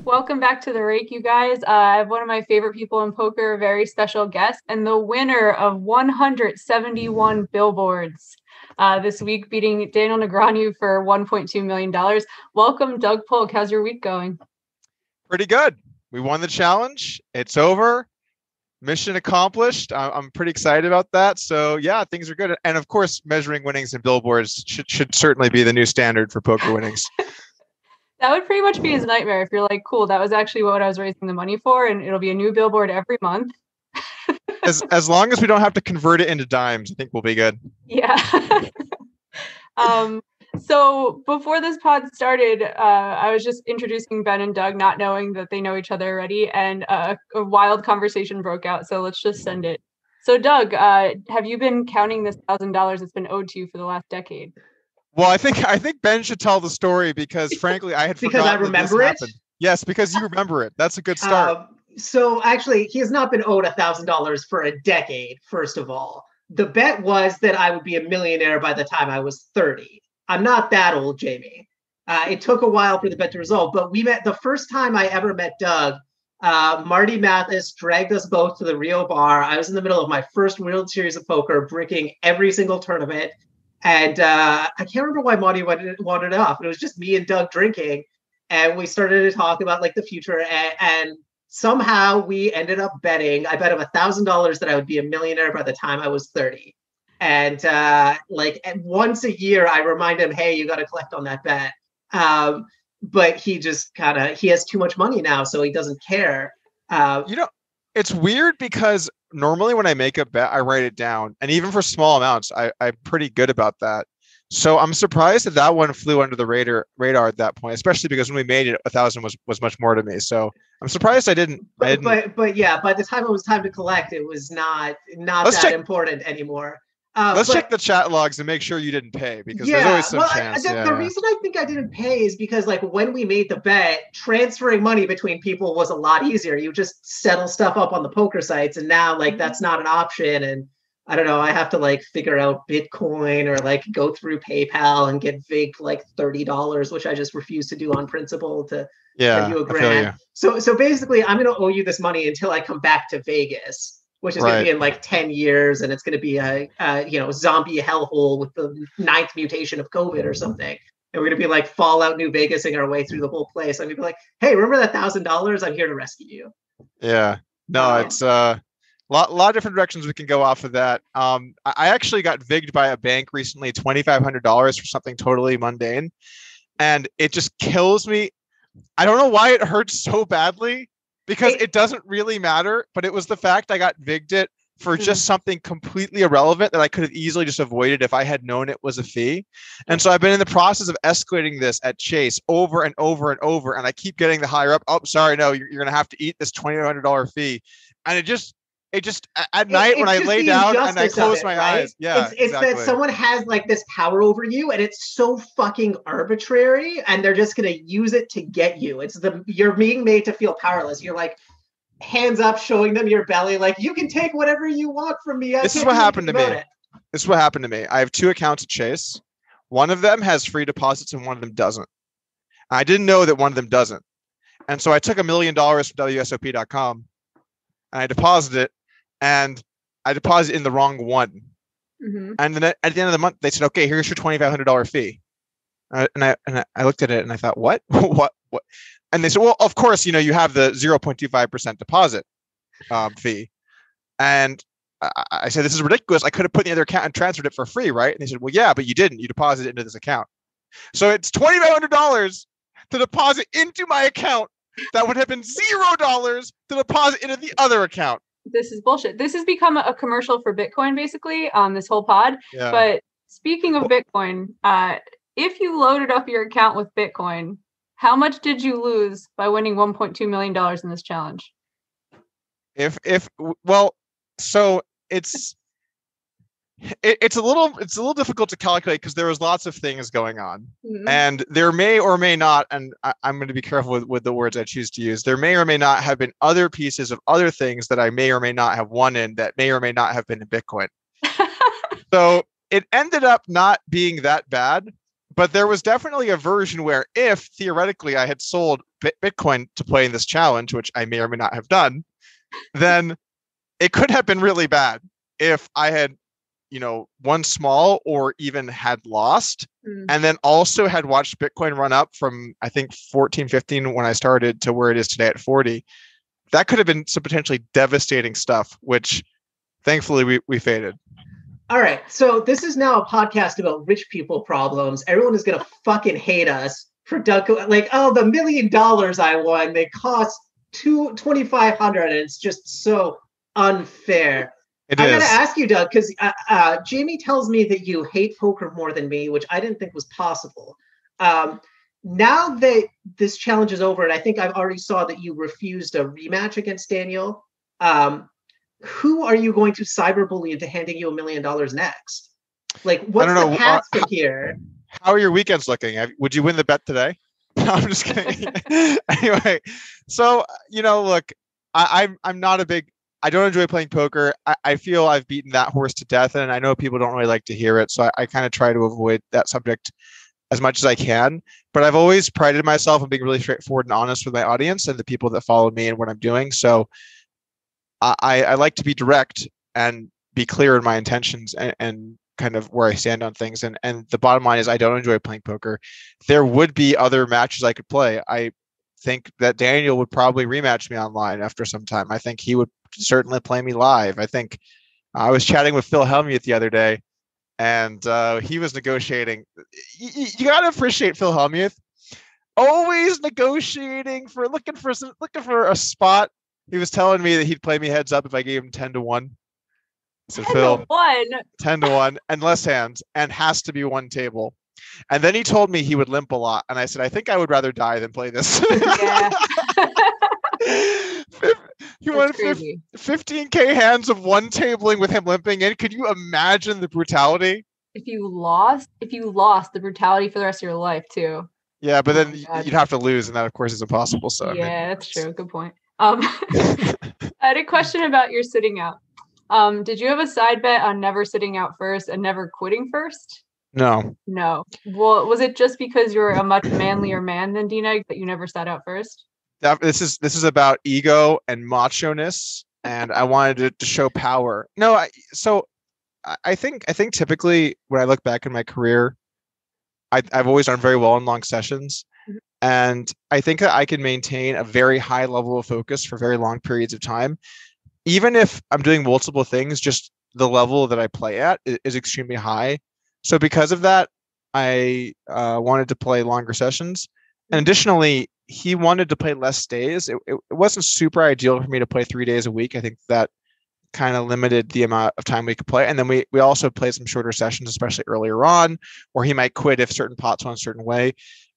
Welcome back to the Rake, you guys. I have one of my favorite people in poker, a very special guest, and the winner of 171 billboards this week, beating Daniel Negreanu for $1.2 million. Welcome, Doug Polk. How's your week going? Pretty good. We won the challenge. It's over. Mission accomplished. I'm pretty excited about that. So yeah, things are good. And of course, measuring winnings in billboards should certainly be the new standard for poker winnings. That would pretty much be his nightmare if you're like, cool, that was actually what I was raising the money for, and it'll be a new billboard every month. as long as we don't have to convert it into dimes, I think we'll be good. Yeah. So before this pod started, I was just introducing Ben and Doug, not knowing that they know each other already, and a wild conversation broke out. So let's just send it. So Doug, have you been counting this $1,000 that's been owed to you for the last decade? Well, I think Ben should tell the story because, frankly, I had because forgotten I remember it. Happened. Yes, because you remember it. That's a good start. So actually, he has not been owed $1,000 for a decade. First of all, the bet was that I would be a millionaire by the time I was 30. I'm not that old, Jamie. It took a while for the bet to resolve, but we met the first time I ever met Doug. Marty Mathis dragged us both to the Rio bar. I was in the middle of my first World Series of poker, bricking every single tournament. And I can't remember why Marty wanted it off. It was just me and Doug drinking. And we started to talk about like the future. And somehow we ended up betting. I bet him $1,000 that I would be a millionaire by the time I was 30. And once a year, I remind him, hey, you got to collect on that bet. But he just he has too much money now, so he doesn't care. It's weird because normally when I make a bet, I write it down. And even for small amounts, I'm pretty good about that. So I'm surprised that one flew under the radar at that point, especially because when we made it, 1,000 was much more to me. So I'm surprised I didn't. But yeah, by the time it was time to collect, it was not that important anymore. Let's check the chat logs and make sure you didn't pay, because there's always some chance. The reason I think I didn't pay is because like when we made the bet, transferring money between people was a lot easier. You just settle stuff up on the poker sites, and now like that's not an option. And I don't know, I have to like figure out Bitcoin or like go through PayPal and get Vig like $30, which I just refuse to do on principle to give you a grand. So basically, I'm going to owe you this money until I come back to Vegas, which is going to be in like 10 years. And it's going to be a zombie hellhole with the 9th mutation of COVID or something. And we're going to be like Fallout New Vegasing our way through the whole place. I'm going to be like, hey, remember that $1,000? I'm here to rescue you. Yeah, no, it's a lot of different directions we can go off of that. I actually got vigged by a bank recently, $2,500 for something totally mundane. And it just kills me. I don't know why it hurts so badly, because it doesn't really matter, but it was the fact I got vigged it for just something completely irrelevant that I could have easily just avoided if I had known it was a fee. And so I've been in the process of escalating this at Chase over and over and over. And I keep getting the higher up. Oh, sorry, no, you're going to have to eat this $2,500 fee. And it just at night when I lay down and I close my eyes. Yeah, it's exactly. That someone has like this power over you, and it's so fucking arbitrary, and they're just going to use it to get you. You're being made to feel powerless. You're like hands up, showing them your belly, like you can take whatever you want from me. This is what happened to me. This is what happened to me. I have 2 accounts at Chase. One of them has free deposits and one of them doesn't. I didn't know that one of them doesn't. And so I took $1 million from WSOP.com and I deposited it. And I deposited in the wrong one. Mm-hmm. And then at the end of the month, they said, okay, here's your $2,500 fee. And I looked at it and I thought, what? what? And they said, well, of course, you have the 0.25% deposit fee. And I said, this is ridiculous. I could have put in the other account and transferred it for free, right? And they said, well, yeah, but you didn't. You deposited it into this account. So it's $2,500 to deposit into my account that would have been $0 to deposit into the other account. This is bullshit. This has become a commercial for Bitcoin, basically, on this whole pod. Yeah. But speaking of Bitcoin, if you loaded up your account with Bitcoin, how much did you lose by winning $1.2 million in this challenge? So it's a little difficult to calculate because there was lots of things going on, and there may or may not, and I'm going to be careful with the words I choose to use. There may or may not have been other pieces of other things that I may or may not have won in that may or may not have been in Bitcoin. So it ended up not being that bad, but there was definitely a version where if theoretically I had sold Bitcoin to play in this challenge, which I may or may not have done, then it could have been really bad if I had, won small or even had lost, and then also had watched Bitcoin run up from, I think, 14, 15 when I started to where it is today at 40. That could have been some potentially devastating stuff, which thankfully we faded. All right. So this is now a podcast about rich people problems. Everyone is going to fucking hate us for Doug. Like, oh, the $1 million I won, they cost $2,500, and it's just so unfair. I gotta ask you, Doug, because Jamie tells me that you hate poker more than me, which I didn't think was possible. Now that this challenge is over, and I think I've already saw that you refused a rematch against Daniel, who are you going to cyberbully into handing you $1 million next? Like, what's the path from here? How are your weekends looking? Would you win the bet today? No, I'm just kidding. Anyway, so look, I'm not a big. I don't enjoy playing poker. I feel I've beaten that horse to death, and I know people don't really like to hear it, so I kind of try to avoid that subject as much as I can. But I've always prided myself on being really straightforward and honest with my audience and the people that follow me and what I'm doing. So I like to be direct and be clear in my intentions and kind of where I stand on things. And the bottom line is I don't enjoy playing poker. There would be other matches I could play. I think that Daniel would probably rematch me online after some time. I think he would certainly play me live. I think I was chatting with Phil Hellmuth the other day, and he was negotiating. You got to appreciate Phil Hellmuth. Always negotiating looking for a spot. He was telling me that he'd play me heads up if I gave him 10-1. So 10-1. 10-1 and less hands, and has to be one table. And then he told me he would limp a lot, and I said, I think I would rather die than play this. Yeah. He won 15K hands of one tabling with him limping in. Could you imagine the brutality? If you lost, the brutality for the rest of your life too. Yeah, but then you'd have to lose, and that of course is impossible. So yeah, that's true. Good point. I had a question about your sitting out. Did you have a side bet on never sitting out first and never quitting first? No. Well, was it just because you're a much manlier man than D-Neg that you never sat out first? This is about ego and macho-ness, and I wanted to show power. No, I think typically when I look back in my career, I've always done very well in long sessions, and I think that I can maintain a very high level of focus for very long periods of time, even if I'm doing multiple things. Just the level that I play at is extremely high. So because of that, I wanted to play longer sessions, and additionally, he wanted to play less days. It wasn't super ideal for me to play 3 days a week. I think that kind of limited the amount of time we could play. And then we also played some shorter sessions, especially earlier on, where he might quit if certain pots went a certain way.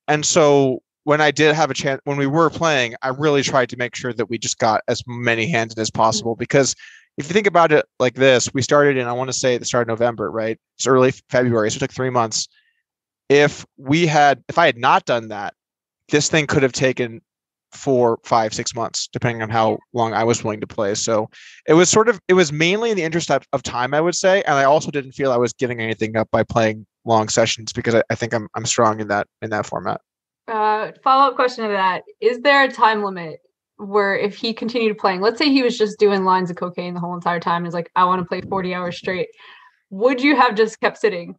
And so when I did have a chance, when we were playing, I really tried to make sure that we just got as many hands as possible. Because if you think about it like this, we started in, I want to say the start of November, right? It's early February, so it took 3 months. If I had not done that, this thing could have taken 4, 5, 6 months, depending on how long I was willing to play. So it was mainly in the interest of time, I would say. And I also didn't feel I was giving anything up by playing long sessions, because I think I'm strong in that format. Follow-up question to that. Is there a time limit where if he continued playing, let's say he was just doing lines of cocaine the whole entire time and is like, I want to play 40 hours straight, would you have just kept sitting?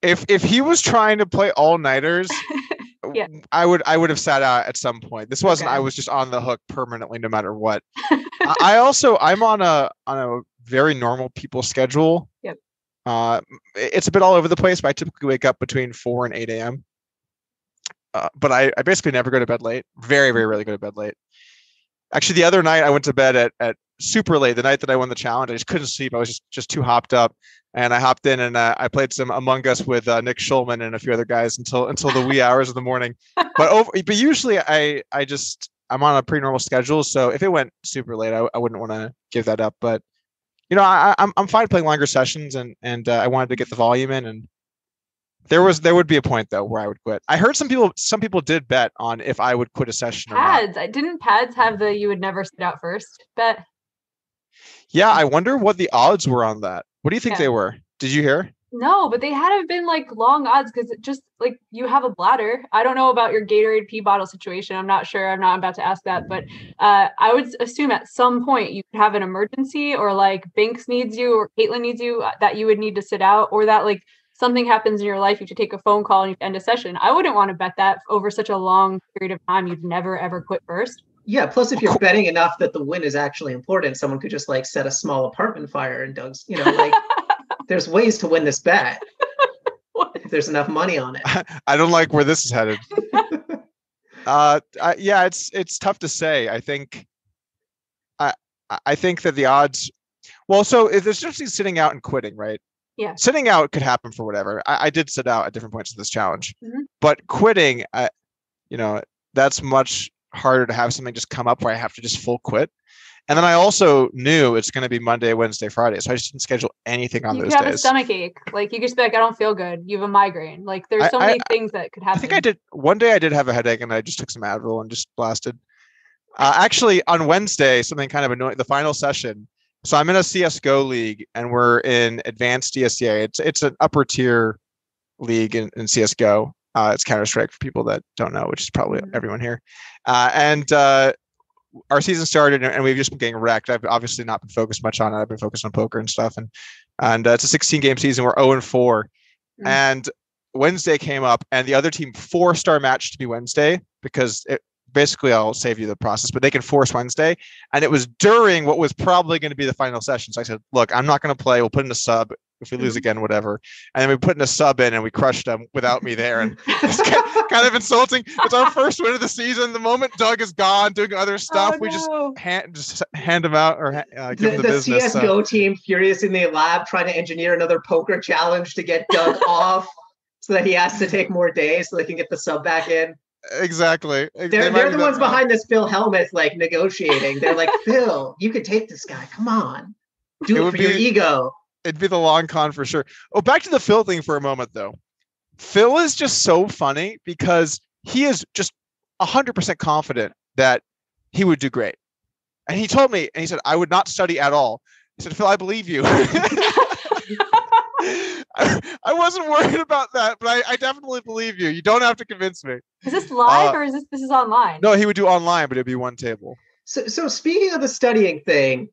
If he was trying to play all-nighters, yeah. I would have sat out at some point. This wasn't, I was just on the hook permanently no matter what. I'm on a very normal people schedule. Yep. It's a bit all over the place, but I typically wake up between 4 and 8 a.m. But I basically never go to bed late. Very, very rarely go to bed late. Actually, the other night I went to bed at super late. The night that I won the challenge, I just couldn't sleep. I was just too hopped up, and I hopped in and I played some Among Us with Nick Schulman and a few other guys until the wee hours of the morning. But usually I'm on a pretty normal schedule. So if it went super late, I wouldn't want to give that up. But I'm fine playing longer sessions, and I wanted to get the volume in. And there would be a point though where I would quit. I heard some people did bet on if I would quit a session. Pads, didn't Pads have the you would never sit out first bet? Yeah, I wonder what the odds were on that. What do you think Yeah. they were? Did you hear? No, but they had to have been like long odds because it just like you have a bladder. I don't know about your Gatorade pee bottle situation. I'm not sure. I'm not about to ask that, but I would assume at some point you could have an emergency, or like Binks needs you or Caitlin needs you, that you would need to sit out, or that like something happens in your life, you have to take a phone call and you end a session. I wouldn't want to bet that over such a long period of time you'd never ever quit first. Yeah, plus if you're betting enough that the win is actually important, someone could just like set a small apartment fire and Doug's, like there's ways to win this bet if there's enough money on it. I don't like where this is headed. Yeah, it's tough to say. I think that the odds. Well, so there's just sitting out and quitting, right? Yeah. Sitting out could happen for whatever. I did sit out at different points of this challenge, but quitting, that's much harder to have something just come up where I have to just full quit. And then I also knew it's going to be Monday, Wednesday, Friday. So I just didn't schedule anything on those days. You have a stomach ache. Like you just be like, I don't feel good. You have a migraine. Like there's so many things that could happen. I think one day I did have a headache and I just took some Advil and just blasted. Actually on Wednesday, something kind of annoying, the final session. So I'm in a CSGO league and we're in advanced DSCA. It's an upper tier league in CSGO. It's Counter-Strike for people that don't know, which is probably everyone here. And our season started and we've just been getting wrecked. I've obviously not been focused much on it. I've been focused on poker and stuff. And it's a 16 game season. We're 0-4. And Wednesday came up and the other team 4-star matched to be Wednesday because basically I'll save you the process, but they can force Wednesday. And it was during what was probably going to be the final session. So I said, look, I'm not going to play. We'll put in a sub. If we lose again, whatever. And then we put in a sub in and we crushed them without me there. And it's kind of insulting. It's our first win of the season. The moment Doug is gone doing other stuff, we just hand him out or give him the business. The CSGO team furious in the lab trying to engineer another poker challenge to get Doug off so that he has to take more days so they can get the sub back in. Exactly. They're the ones behind this Phil Hellmuth like negotiating. They're like, Phil, you could take this guy. Come on. Do it for your ego. It'd be the long con for sure. Oh, back to the Phil thing for a moment, though. Phil is just so funny because he is just 100% confident that he would do great. And he told me, and he said, I would not study at all. He said, Phil, I believe you. I wasn't worried about that, but I definitely believe you. You don't have to convince me. Is this live or is this is online? No, he would do online, but it'd be one table. So speaking of the studying thing,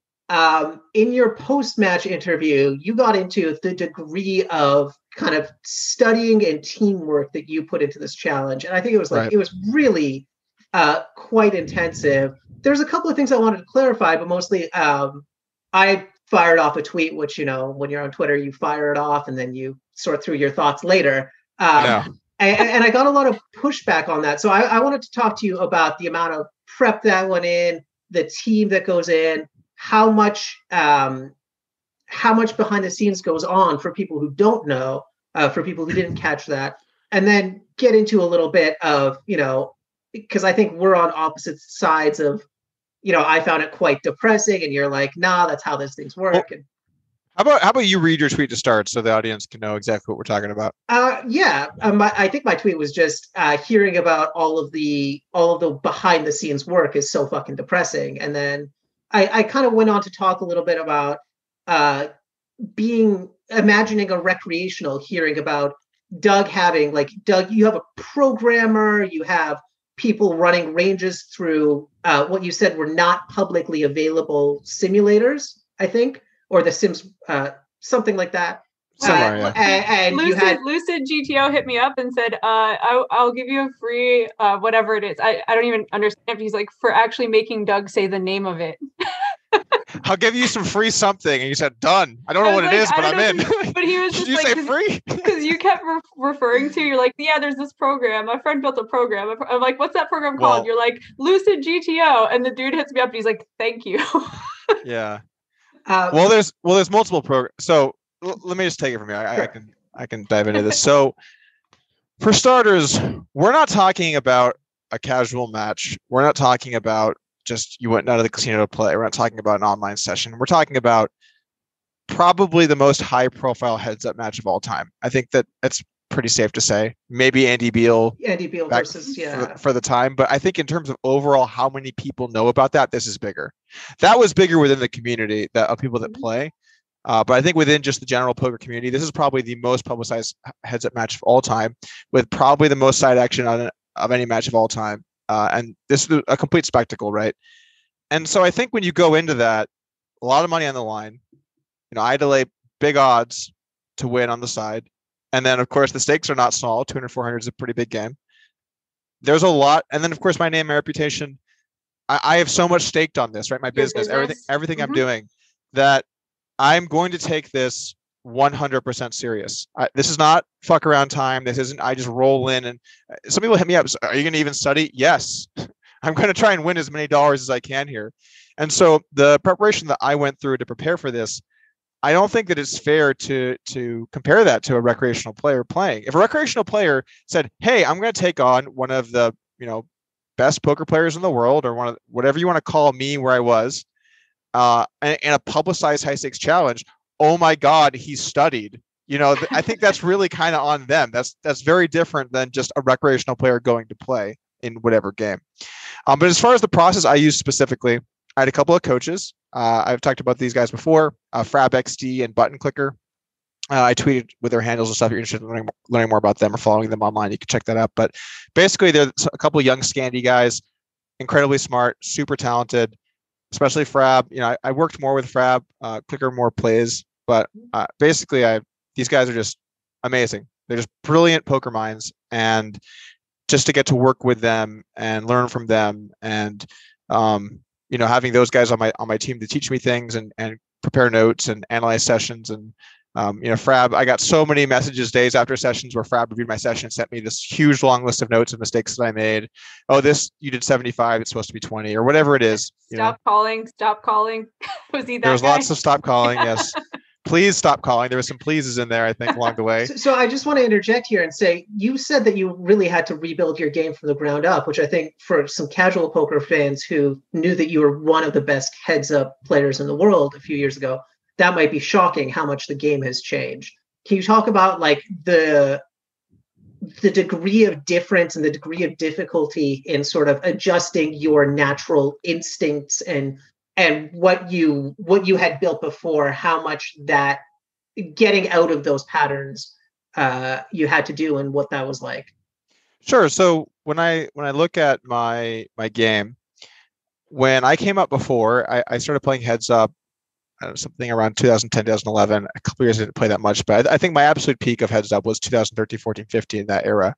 in your post-match interview, you got into the degree of kind of studying and teamwork that you put into this challenge. And I think it was it was really quite intensive. There's a couple of things I wanted to clarify, but mostly I fired off a tweet, which, when you're on Twitter, you fire it off and then you sort through your thoughts later. And I got a lot of pushback on that. So I wanted to talk to you about the amount of prep that went in, the team that goes in, how much behind the scenes goes on for people who don't know, for people who didn't catch that, and then get into a little bit of, because I think we're on opposite sides of, I found it quite depressing and you're like, nah, that's how these things work. And how about you read your tweet to start so the audience can know exactly what we're talking about? I think my tweet was just hearing about all of the behind the scenes work is so fucking depressing. And then I kind of went on to talk a little bit about imagining a recreational, hearing about Doug, you have a programmer, you have people running ranges through what you said were not publicly available simulators, I think, or the Sims, something like that. And Lucid GTO hit me up and said, I'll give you a free whatever it is. I don't even understand if he's like for actually making Doug say the name of it. I'll give you some free something. And you said, done. I don't know what it is, but I'm in. But he was just Did you say free? Because you kept referring to, you're like, yeah, there's this program. My friend built a program. I'm like, what's that program called? Well, you're like, Lucid GTO. And the dude hits me up and he's like, thank you. Yeah. Well, there's multiple programs. So let me just take it from here. I can dive into this. So for starters, we're not talking about a casual match. We're not talking about just you went down to the casino to play. We're not talking about an online session. We're talking about probably the most high profile heads up match of all time. I think that it's pretty safe to say. Maybe Andy Beal versus for the time. But I think in terms of overall how many people know about that, this is bigger. That was bigger within the community of people that play. But I think within just the general poker community, this is probably the most publicized heads-up match of all time, with probably the most side action of any match of all time. And this is a complete spectacle, right? And so I think when you go into that, a lot of money on the line. I had to lay big odds to win on the side. And then, of course, the stakes are not small. 200, 400 is a pretty big game. There's a lot. And then, of course, my name, my reputation. I have so much staked on this, right? My business, everything I'm doing, that I'm going to take this 100% serious. This is not fuck around time. This isn't, I just roll in. And some people hit me up. Are you going to even study? Yes. I'm going to try and win as many dollars as I can here. And so the preparation that I went through to prepare for this, I don't think that it's fair to compare that to a recreational player playing. If a recreational player said, hey, I'm going to take on one of the, best poker players in the world, or one of whatever you want to call me where I was, in a publicized high stakes challenge, oh my God, he studied. I think that's really kind of on them. That's very different than just a recreational player going to play in whatever game. But as far as the process I use specifically, I had a couple of coaches. I've talked about these guys before, FrabXD and Button Clicker. I tweeted with their handles and stuff. If you're interested in learning more about them or following them online, you can check that out. But basically, they're a couple of young Scandi guys, incredibly smart, super talented, especially Frab. I worked more with Frab, Clicker more plays, but basically, these guys are just amazing. They're just brilliant poker minds, and just to get to work with them and learn from them, and having those guys on my team to teach me things and prepare notes and analyze sessions. And Frab, I got so many messages days after sessions where Frab reviewed my session and sent me this huge long list of notes and mistakes that I made. Oh, this, you did 75, it's supposed to be 20, or whatever it is. Stop calling. Was he that There was guy? lots of stop calling, yes. Please stop calling. There was some pleases in there, I think, along the way. So I just want to interject here and say, you said that you really had to rebuild your game from the ground up, which I think for some casual poker fans who knew that you were one of the best heads-up players in the world a few years ago, that might be shocking how much the game has changed. Can you talk about the degree of difference and the degree of difficulty in sort of adjusting your natural instincts and what you had built before, how much that getting out of those patterns you had to do, and what that was like? Sure. So when I look at my game, when I came up before, I started playing heads up, something around 2010, 2011. A couple years I didn't play that much, but I think my absolute peak of heads up was 2013, 14, 15, that era.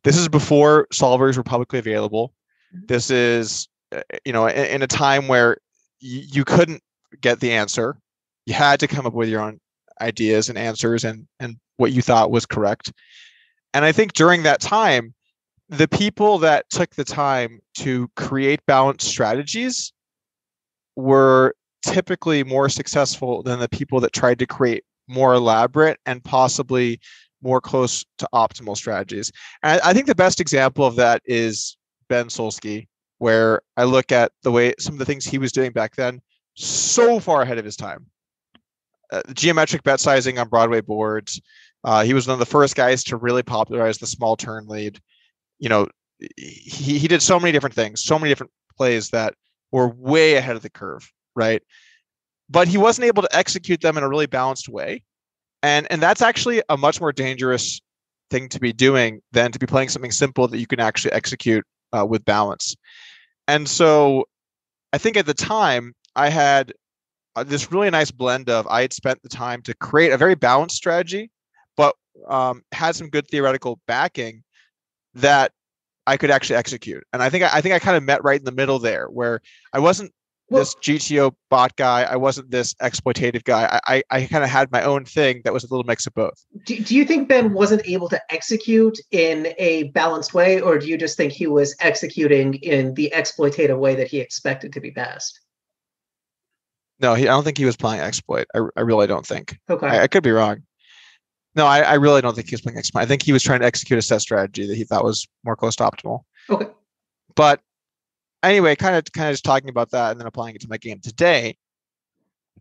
This is before solvers were publicly available. This is, in a time where you couldn't get the answer. You had to come up with your own ideas and answers and what you thought was correct. And I think during that time, the people that took the time to create balanced strategies were typically more successful than the people that tried to create more elaborate and possibly more close to optimal strategies. And I think the best example of that is Ben Solsky, where I look at the way some of the things he was doing back then, so far ahead of his time. Geometric bet sizing on Broadway boards. He was one of the first guys to really popularize the small turn lead. He did so many different things, so many different plays that were way ahead of the curve, right? But he wasn't able to execute them in a really balanced way. And that's actually a much more dangerous thing to be doing than to be playing something simple that you can actually execute with balance. And so I think at the time I had this really nice blend of, I had spent the time to create a very balanced strategy, but had some good theoretical backing that I could actually execute. And I think I kind of met right in the middle there, where I wasn't this GTO bot guy. I wasn't this exploitative guy. I kind of had my own thing that was a little mix of both. Do you think Ben wasn't able to execute in a balanced way, or do you just think he was executing in the exploitative way that he expected to be best? No, I don't think he was playing exploit. I really don't think. Okay. I could be wrong. No, I really don't think he was playing exploit. I think he was trying to execute a set strategy that he thought was more close to optimal. Okay. But anyway, kind of just talking about that and then applying it to my game today.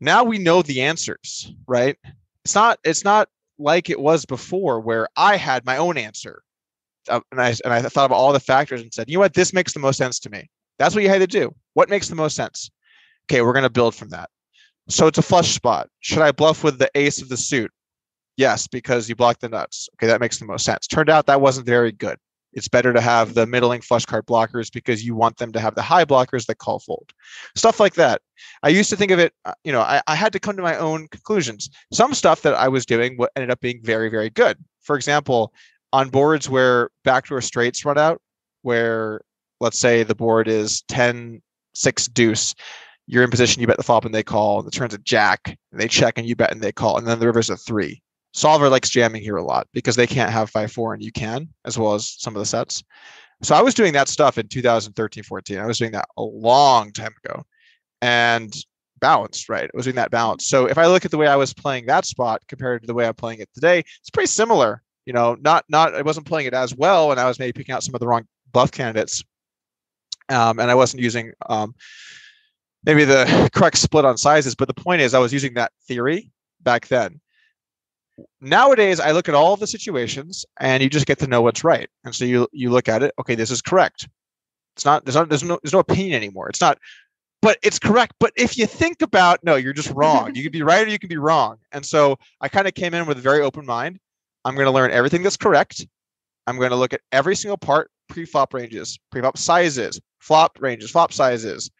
Now we know the answers, right? It's not like it was before where I had my own answer, and I thought about all the factors and said, you know what, this makes the most sense to me. That's what you had to do. What makes the most sense? Okay, we're going to build from that. So it's a flush spot. Should I bluff with the ace of the suit? Yes, because you block the nuts. Okay, that makes the most sense. Turned out that wasn't very good. It's better to have the middling flush card blockers because you want them to have the high blockers that call fold. Stuff like that. I used to think of it, I had to come to my own conclusions. Some stuff that I was doing ended up being very, very good. For example, on boards where backdoor straights run out, where let's say the board is 10-6 deuce, you're in position, you bet the flop and they call, the turn's a jack, and they check and you bet and they call, and then the river's a 3. Solver likes jamming here a lot because they can't have 5-4 and you can, as well as some of the sets. So I was doing that stuff in 2013, 14. I was doing that a long time ago and balanced, right? I was doing that balance. So if I look at the way I was playing that spot compared to the way I'm playing it today, it's pretty similar. I wasn't playing it as well, and I was maybe picking out some of the wrong bluff candidates. And I wasn't using maybe the correct split on sizes, but the point is I was using that theory back then. Nowadays, I look at all of the situations and you just get to know what's right. And so you look at it. Okay, this is correct. It's not, there's no opinion anymore. It's not, but it's correct. But if you think about, no, you're just wrong. You can be right or you can be wrong. And so I kind of came in with a very open mind. I'm going to learn everything that's correct. I'm going to look at every single part, pre-flop ranges, pre-flop sizes, flop ranges, flop sizes,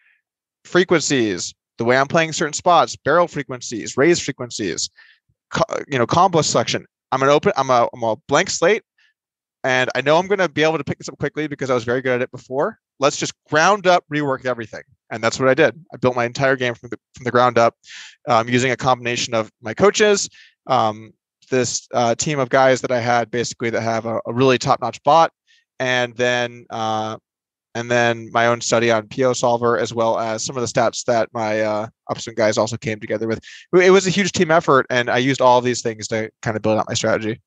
frequencies, the way I'm playing certain spots, barrel frequencies, raise frequencies, combo selection. I'm a blank slate, and I know I'm going to be able to pick this up quickly because I was very good at it before. Let's just ground up, rework everything. And that's what I did. I built my entire game from the ground up, using a combination of my coaches, this team of guys that I had basically that have a really top-notch bot, and then my own study on PO Solver, as well as some of the stats that my upstream guys also came together with. It was a huge team effort, and I used all of these things to kind of build out my strategy.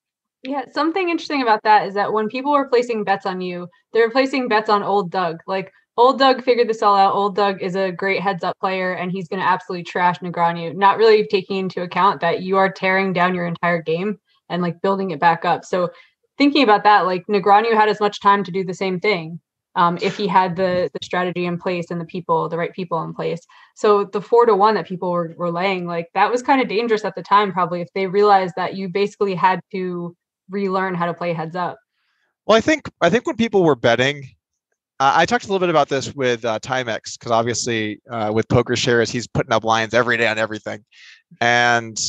Yeah, something interesting about that is that when people were placing bets on you, they were placing bets on old Doug. Like, old Doug figured this all out. Old Doug is a great heads-up player, and he's going to absolutely trash Negreanu, not really taking into account that you are tearing down your entire game and like building it back up. So thinking about that, like Negreanu had as much time to do the same thing. If he had the strategy in place and the right people in place. So the 4-1 that people were laying, like that was kind of dangerous at the time, probably, if they realized that you basically had to relearn how to play heads up. Well, I think when people were betting, I talked a little bit about this with Timex, because obviously with Poker Shares, he's putting up lines every day on everything. And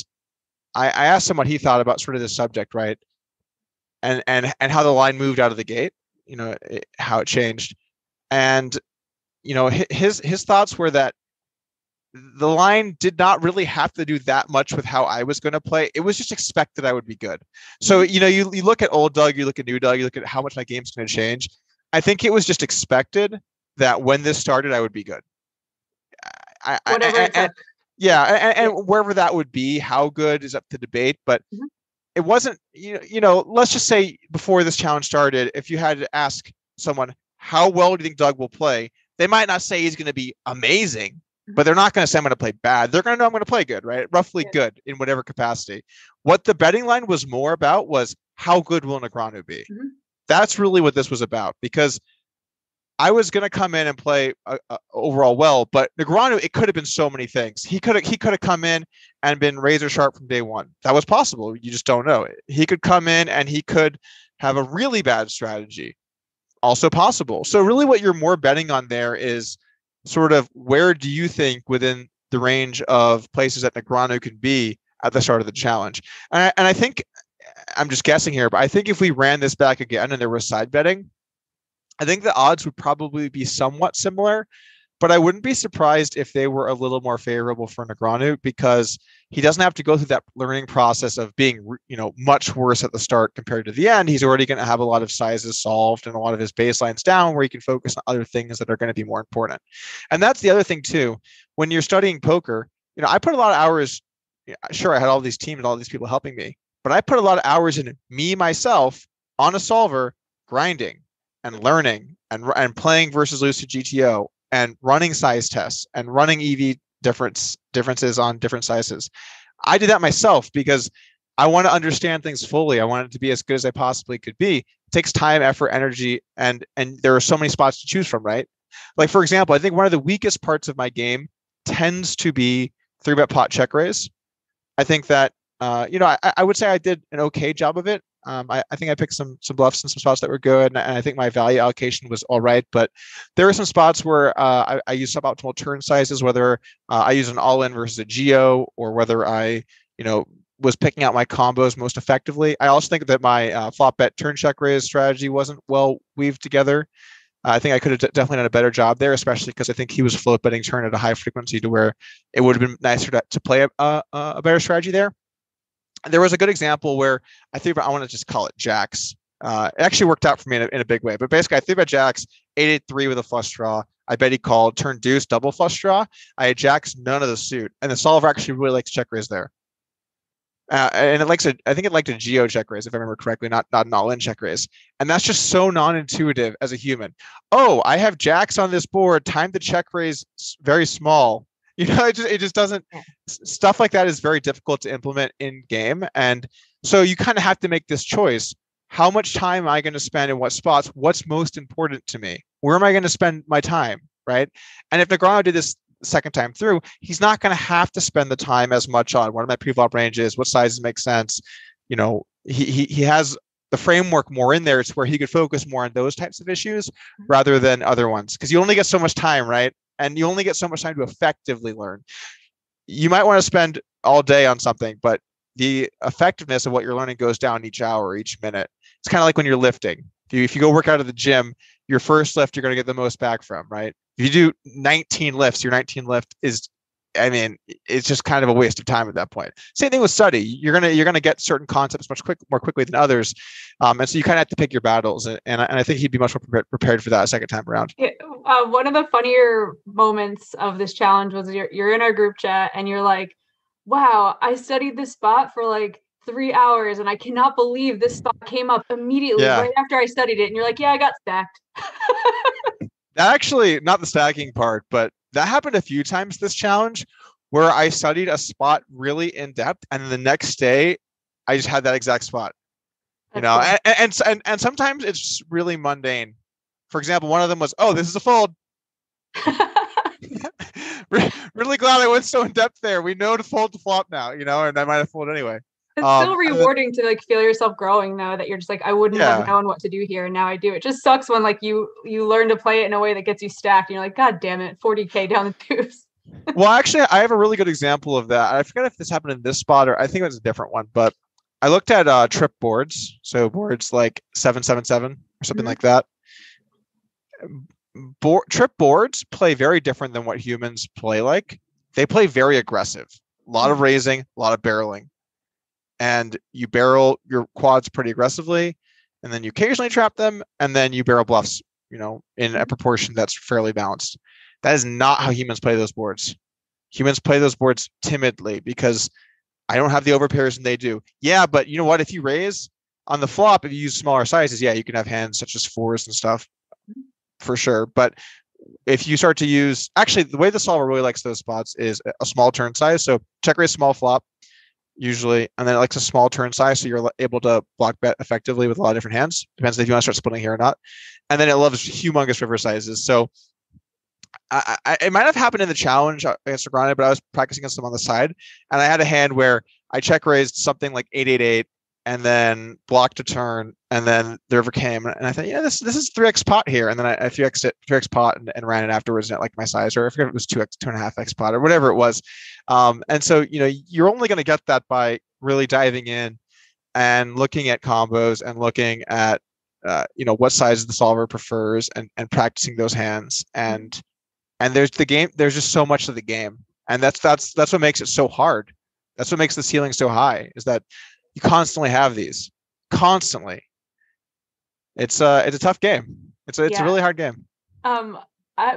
I asked him what he thought about sort of this subject, right? And how the line moved out of the gate. How it changed. And, his thoughts were that the line did not really have to do that much with how I was going to play. It was just expected I would be good. So, you look at old Doug, you look at new Doug, you look at how much my game's going to change. I think it was just expected that when this started, I would be good. And wherever that would be, how good is up to debate, but it wasn't, let's just say before this challenge started, if you had to ask someone, how well do you think Doug will play? They might not say he's going to be amazing, but they're not going to say I'm going to play bad. They're going to know I'm going to play good, right? Roughly good in whatever capacity. What the betting line was more about was how good will Negreanu be? That's really what this was about, because I was going to come in and play overall well, but Negreanu, it could have been so many things. He could have come in and been razor sharp from day one. That was possible. You just don't know. He could come in and he could have a really bad strategy. Also possible. So really what you're more betting on there is sort of where do you think within the range of places that Negreanu can be at the start of the challenge. And I think, I'm just guessing here, but I think if we ran this back again and there was side betting, I think the odds would probably be somewhat similar, but I wouldn't be surprised if they were a little more favorable for Negreanu, because he doesn't have to go through that learning process of being, much worse at the start compared to the end. He's already going to have a lot of sizes solved and a lot of his baselines down where he can focus on other things that are going to be more important. And that's the other thing too. When you're studying poker, I put a lot of hours. Sure, I had all these teams and all these people helping me, but I put a lot of hours in myself on a solver, grinding and learning and playing versus lucid GTO and running size tests and running EV differences on different sizes. I did that myself because I want to understand things fully. I want it to be as good as I possibly could be. It takes time, effort, energy, and there are so many spots to choose from, right? Like, for example, I think one of the weakest parts of my game tends to be 3-bet pot check raise. I think that, I would say I did an okay job of it. I think I picked some bluffs and some spots that were good, and I think my value allocation was all right. But there were some spots where I used suboptimal turn sizes, whether I use an all-in versus a geo, or whether I, was picking out my combos most effectively. I also think that my flop bet turn check raise strategy wasn't well weaved together. I think I could have definitely done a better job there, especially because I think he was float betting turn at a high frequency to where it would have been nicer to play a better strategy there. There was a good example where I want to just call it jacks. It actually worked out for me in a big way. But basically, I 3-bet jacks, 8-8-3 with a flush draw. I bet he called turn deuce, double flush draw. I had jacks, none of the suit. And the solver actually really likes check raise there. And I think it liked a geo check raise, if I remember correctly, not an all-in check raise. And that's just so non-intuitive as a human. Oh, I have jacks on this board, time to check raise very small. It just doesn't, stuff like that is very difficult to implement in game. And so you kind of have to make this choice. How much time am I going to spend in what spots? What's most important to me? Where am I going to spend my time? Right. And if Negreanu did this second time through, he's not going to have to spend the time as much on what are my pre-flop ranges, what sizes make sense. He has the framework more in there. It's where he could focus more on those types of issues rather than other ones. Because you only get so much time, right? And you only get so much time to effectively learn. You might want to spend all day on something, but the effectiveness of what you're learning goes down each hour, each minute. It's kind of like when you're lifting. If you go work out at the gym, your first lift, you're going to get the most back from, right? If you do 19 lifts, your 19 lift is, it's just kind of a waste of time at that point. Same thing with study. You're gonna get certain concepts more quickly than others, and so you kind of have to pick your battles. And I think he'd be much more prepared for that a second time around. Yeah, one of the funnier moments of this challenge was you're in our group chat and you're like, "Wow, I studied this spot for like 3 hours, and I cannot believe this spot came up immediately right after I studied it." And you're like, "Yeah, I got stacked." Actually, not the stacking part, but that happened a few times this challenge where I studied a spot really in depth, and then the next day I just had that exact spot. Cool. And sometimes it's really mundane. For example, one of them was, "Oh, this is a fold." Really glad I went so in depth there. We know to fold to flop now, and I might have folded anyway. It's still rewarding to like feel yourself growing though, that you're just like, I wouldn't have known what to do here, and now I do. It just sucks when like you learn to play it in a way that gets you stacked and you're like, God damn it, 40K down the tubes. Well, actually, I have a really good example of that. I forget if this happened in this spot or I think it was a different one, but I looked at trip boards, so boards like 777 or something like that. Trip boards play very different than what humans play like. They play very aggressive, a lot of raising, a lot of barreling. And you barrel your quads pretty aggressively, and then you occasionally trap them, and then you barrel bluffs, in a proportion that's fairly balanced. That is not how humans play those boards. Humans play those boards timidly because I don't have the overpairs and they do. Yeah, but you know what? If you raise on the flop, if you use smaller sizes, you can have hands such as fours and stuff for sure. But if you start to use, actually, the way the solver really likes those spots is a small turn size. So check raise, small flop, usually, and then it likes a small turn size, so you're able to block bet effectively with a lot of different hands. Depends if you want to start splitting here or not. And then it loves humongous river sizes. So it might have happened in the challenge against Negreanu, but I was practicing against him on the side, and I had a hand where I check raised something like 888, and then blocked a turn, and then the river came, and I thought, this is 3x pot here, and then I 3x pot and ran it afterwards, and it liked my size, or I forget if it was 2.5x pot or whatever it was. And so you're only going to get that by really diving in and looking at combos and looking at what size the solver prefers and practicing those hands. And there's just so much of the game, and that's what makes it so hard. That's what makes the ceiling so high, is that you constantly have these. Constantly. It's a tough game. It's a really hard game.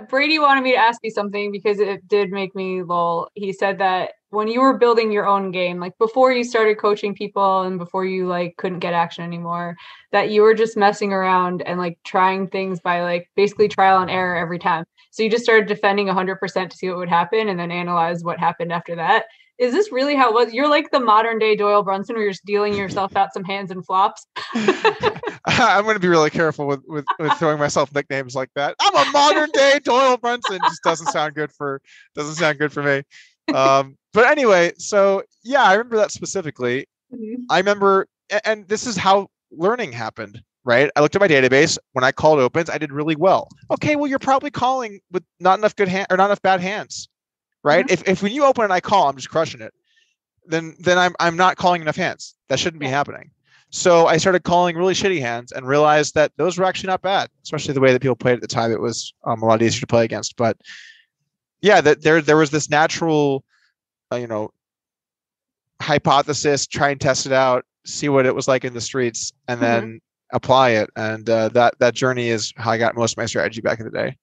Brady wanted me to ask you something because it did make me lol. He said that when you were building your own game, like before you started coaching people and before you like couldn't get action anymore, that you were just messing around and like trying things by like basically trial and error every time. So you just started defending 100% to see what would happen and then analyze what happened after that. Is this really how it was? You're like the modern day Doyle Brunson, where you're just dealing yourself out some hands and flops. I'm going to be really careful with throwing myself nicknames like that. I'm a modern day Doyle Brunson. Just doesn't sound good for me. But anyway, so yeah, I remember that specifically. Mhm. I remember, and this is how learning happened, right? I looked at my database. When I called opens, I did really well. Okay, well, you're probably calling with not enough good hand or not enough bad hands, right? If when you open and I call, I'm just crushing it, then I'm not calling enough hands. That shouldn't be happening. So I started calling really shitty hands and realized that those were actually not bad, especially the way that people played at the time. It was a lot easier to play against. But yeah, that there was this natural, you know, hypothesis, try and test it out, see what it was like in the streets, and then apply it. And that journey is how I got most of my strategy back in the day.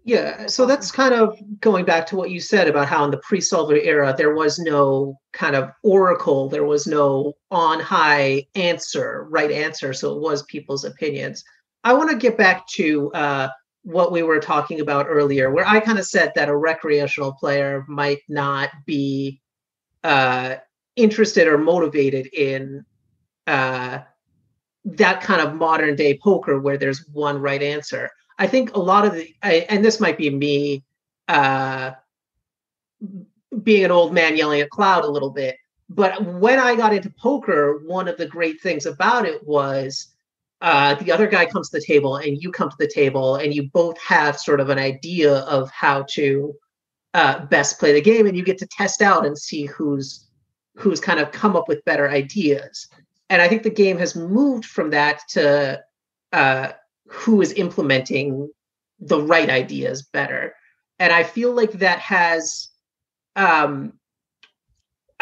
Yeah, so that's kind of going back to what you said about how in the pre-solver era there was no kind of oracle, there was no on high answer, right answer, so it was people's opinions. I want to get back to what we were talking about earlier, where I kind of said that a recreational player might not be interested or motivated in that kind of modern day poker where there's one right answer. I think a lot of and this might be me being an old man yelling at cloud a little bit, but when I got into poker, one of the great things about it was the other guy comes to the table and you come to the table and you both have sort of an idea of how to best play the game, and you get to test out and see who's kind of come up with better ideas. And I think the game has moved from that to who is implementing the right ideas better. And I feel like that has, I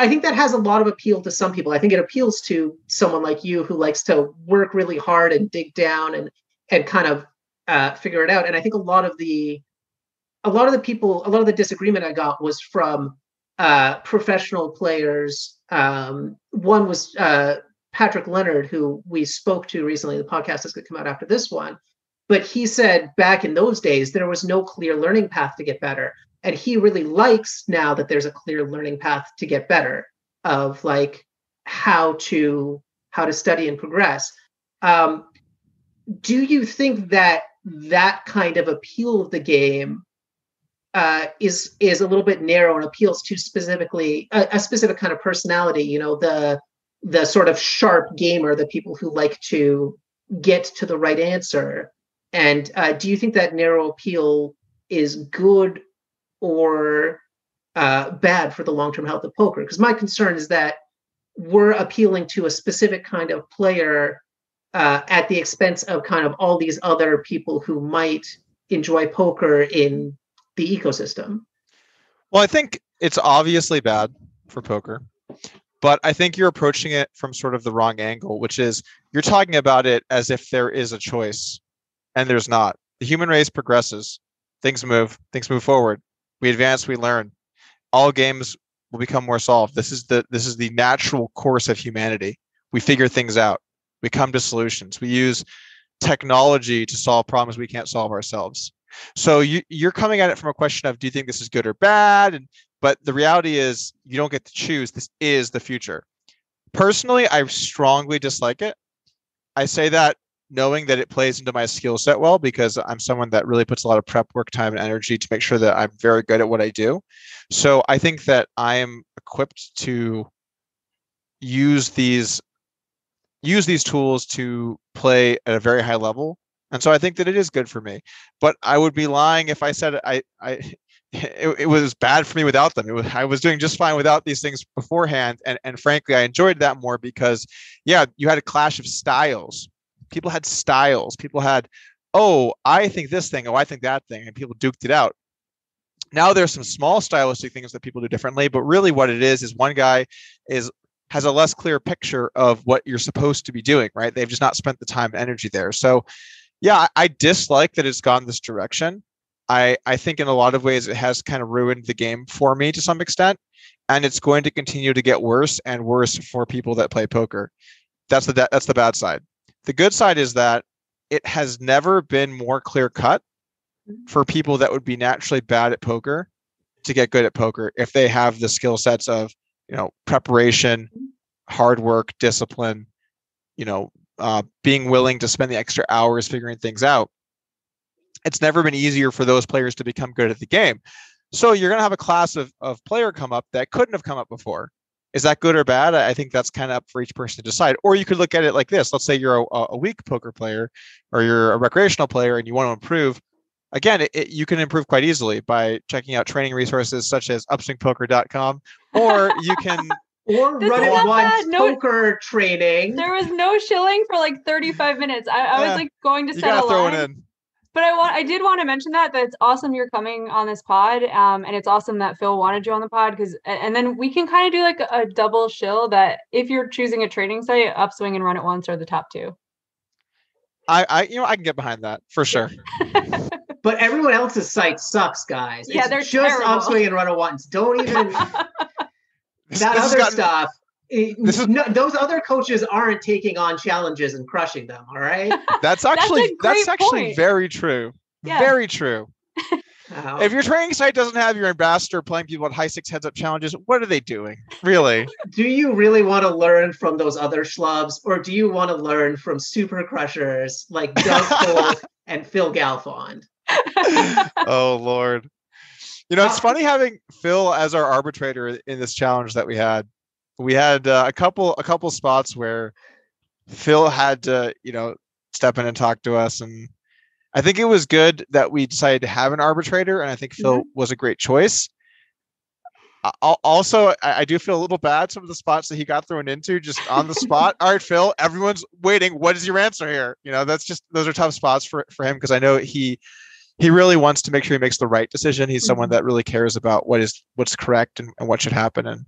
think that has a lot of appeal to some people. I think it appeals to someone like you who likes to work really hard and dig down and kind of figure it out. And I think a lot of the disagreement I got was from professional players. One was Patrick Leonard, who we spoke to recently. The podcast is going to come out after this one. But he said back in those days, there was no clear learning path to get better. And he really likes now that there's a clear learning path to get better of like how to study and progress. Do you think that kind of appeal of the game is a little bit narrow and appeals to specifically a specific kind of personality, you know, the sort of sharp gamer, the people who like to get to the right answer? And do you think that narrow appeal is good or bad for the long-term health of poker? Because my concern is that we're appealing to a specific kind of player at the expense of kind of all these other people who might enjoy poker in the ecosystem. Well, I think it's obviously bad for poker, but I think you're approaching it from sort of the wrong angle, which is you're talking about it as if there is a choice, and there's not. The human race progresses. Things move forward. We advance, we learn. All games will become more solved. This is the natural course of humanity. We figure things out. We come to solutions. We use technology to solve problems we can't solve ourselves. So you're coming at it from a question of, do you think this is good or bad? But the reality is you don't get to choose. This is the future. Personally, I strongly dislike it. I say that knowing that it plays into my skill set well, because I'm someone that really puts a lot of prep work, time, and energy to make sure that I'm very good at what I do. So I think that I am equipped to use these tools to play at a very high level. And so I think that it is good for me. But I would be lying if I said it was bad for me without them. I was doing just fine without these things beforehand. And frankly, I enjoyed that more because, yeah, you had a clash of styles. People had styles. People had, oh, I think this thing. Oh, I think that thing. And people duked it out. Now there's some small stylistic things that people do differently. But really what it is one guy has a less clear picture of what you're supposed to be doing, right? They've just not spent the time and energy there. So yeah, I dislike that it's gone this direction. I think in a lot of ways it has kind of ruined the game for me to some extent, and it's going to continue to get worse and worse for people that play poker. That's the bad side. The good side is that it has never been more clear cut for people that would be naturally bad at poker to get good at poker if they have the skill sets of, you know, preparation, hard work, discipline, you know, being willing to spend the extra hours figuring things out. It's never been easier for those players to become good at the game. So you're going to have a class of player come up that couldn't have come up before. Is that good or bad? I think that's kind of up for each person to decide. Or you could look at it like this. Let's say you're a weak poker player or you're a recreational player and you want to improve. Again, you can improve quite easily by checking out training resources such as upswingpoker.com, or you can or run it once poker training. There was no shilling for like 35 minutes. I was like going to set a line. In. But I did want to mention that it's awesome you're coming on this pod, and it's awesome that Phil wanted you on the pod and then we can kind of do like a double shill that if you're choosing a training site, Upswing and Run It Once are the top two. I can get behind that for sure. But everyone else's site sucks, guys. Yeah, it's they're just terrible. Upswing and Run It Once. Don't even stuff. Those other coaches aren't taking on challenges and crushing them. All right. That's actually very true. Yeah. Very true. If your training site doesn't have your ambassador playing people at high six heads-up challenges, what are they doing? Really? Do you really want to learn from those other schlubs, or do you want to learn from super crushers like Doug Polk and Phil Galfond? Oh Lord. It's funny having Phil as our arbitrator in this challenge that we had. We had a couple spots where Phil had to, step in and talk to us. And I think it was good that we decided to have an arbitrator. And I think Phil was a great choice. Also, I do feel a little bad. Some of the spots that he got thrown into just on the spot. All right, Phil, everyone's waiting. What is your answer here? Those are tough spots for him, because I know he really wants to make sure he makes the right decision. He's someone that really cares about what's correct and what should happen.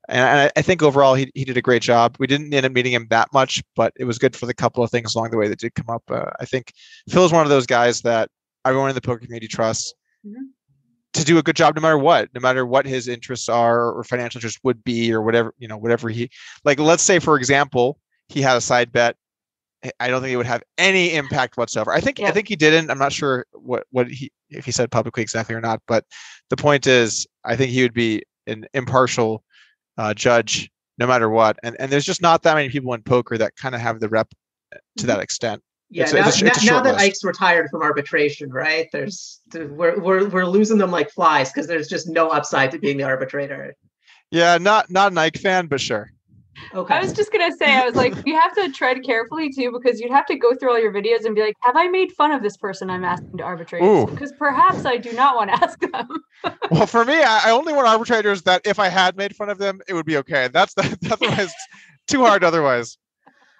And I think overall he did a great job. We didn't end up meeting him that much, but it was good for the couple of things along the way that did come up. I think Phil is one of those guys that everyone in the poker community trusts to do a good job no matter what his interests are or financial interests would be, or whatever he, like, let's say, for example, he had a side bet. I don't think it would have any impact whatsoever. I think he didn't. I'm not sure if he said publicly exactly or not, but the point is, I think he would be an impartial judge no matter what. And there's just not that many people in poker that kind of have the rep to that extent. Yeah, now that Ike's retired from arbitration, right? We're losing them like flies because there's just no upside to being the arbitrator. Yeah, not an Ike fan, but sure. Okay. I was just gonna say, I was like, you have to tread carefully too, because you'd have to go through all your videos and be like, have I made fun of this person I'm asking to arbitrate? Because perhaps I do not want to ask them. Well, for me, I only want arbitrators that if I had made fun of them, it would be okay. That's otherwise too hard otherwise.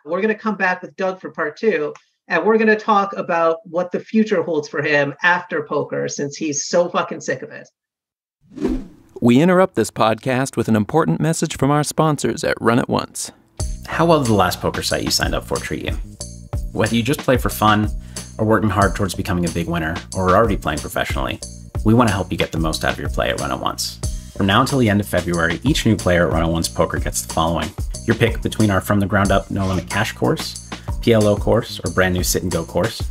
We're gonna come back with Doug for part 2, and we're gonna talk about what the future holds for him after poker, since he's so fucking sick of it. We interrupt this podcast with an important message from our sponsors at Run It Once. How well did the last poker site you signed up for treat you? Whether you just play for fun, or working hard towards becoming a big winner, or are already playing professionally, we want to help you get the most out of your play at Run It Once. From now until the end of February, each new player at Run It Once Poker gets the following: your pick between our From the Ground Up No Limit Cash course, PLO course, or brand new Sit and Go course,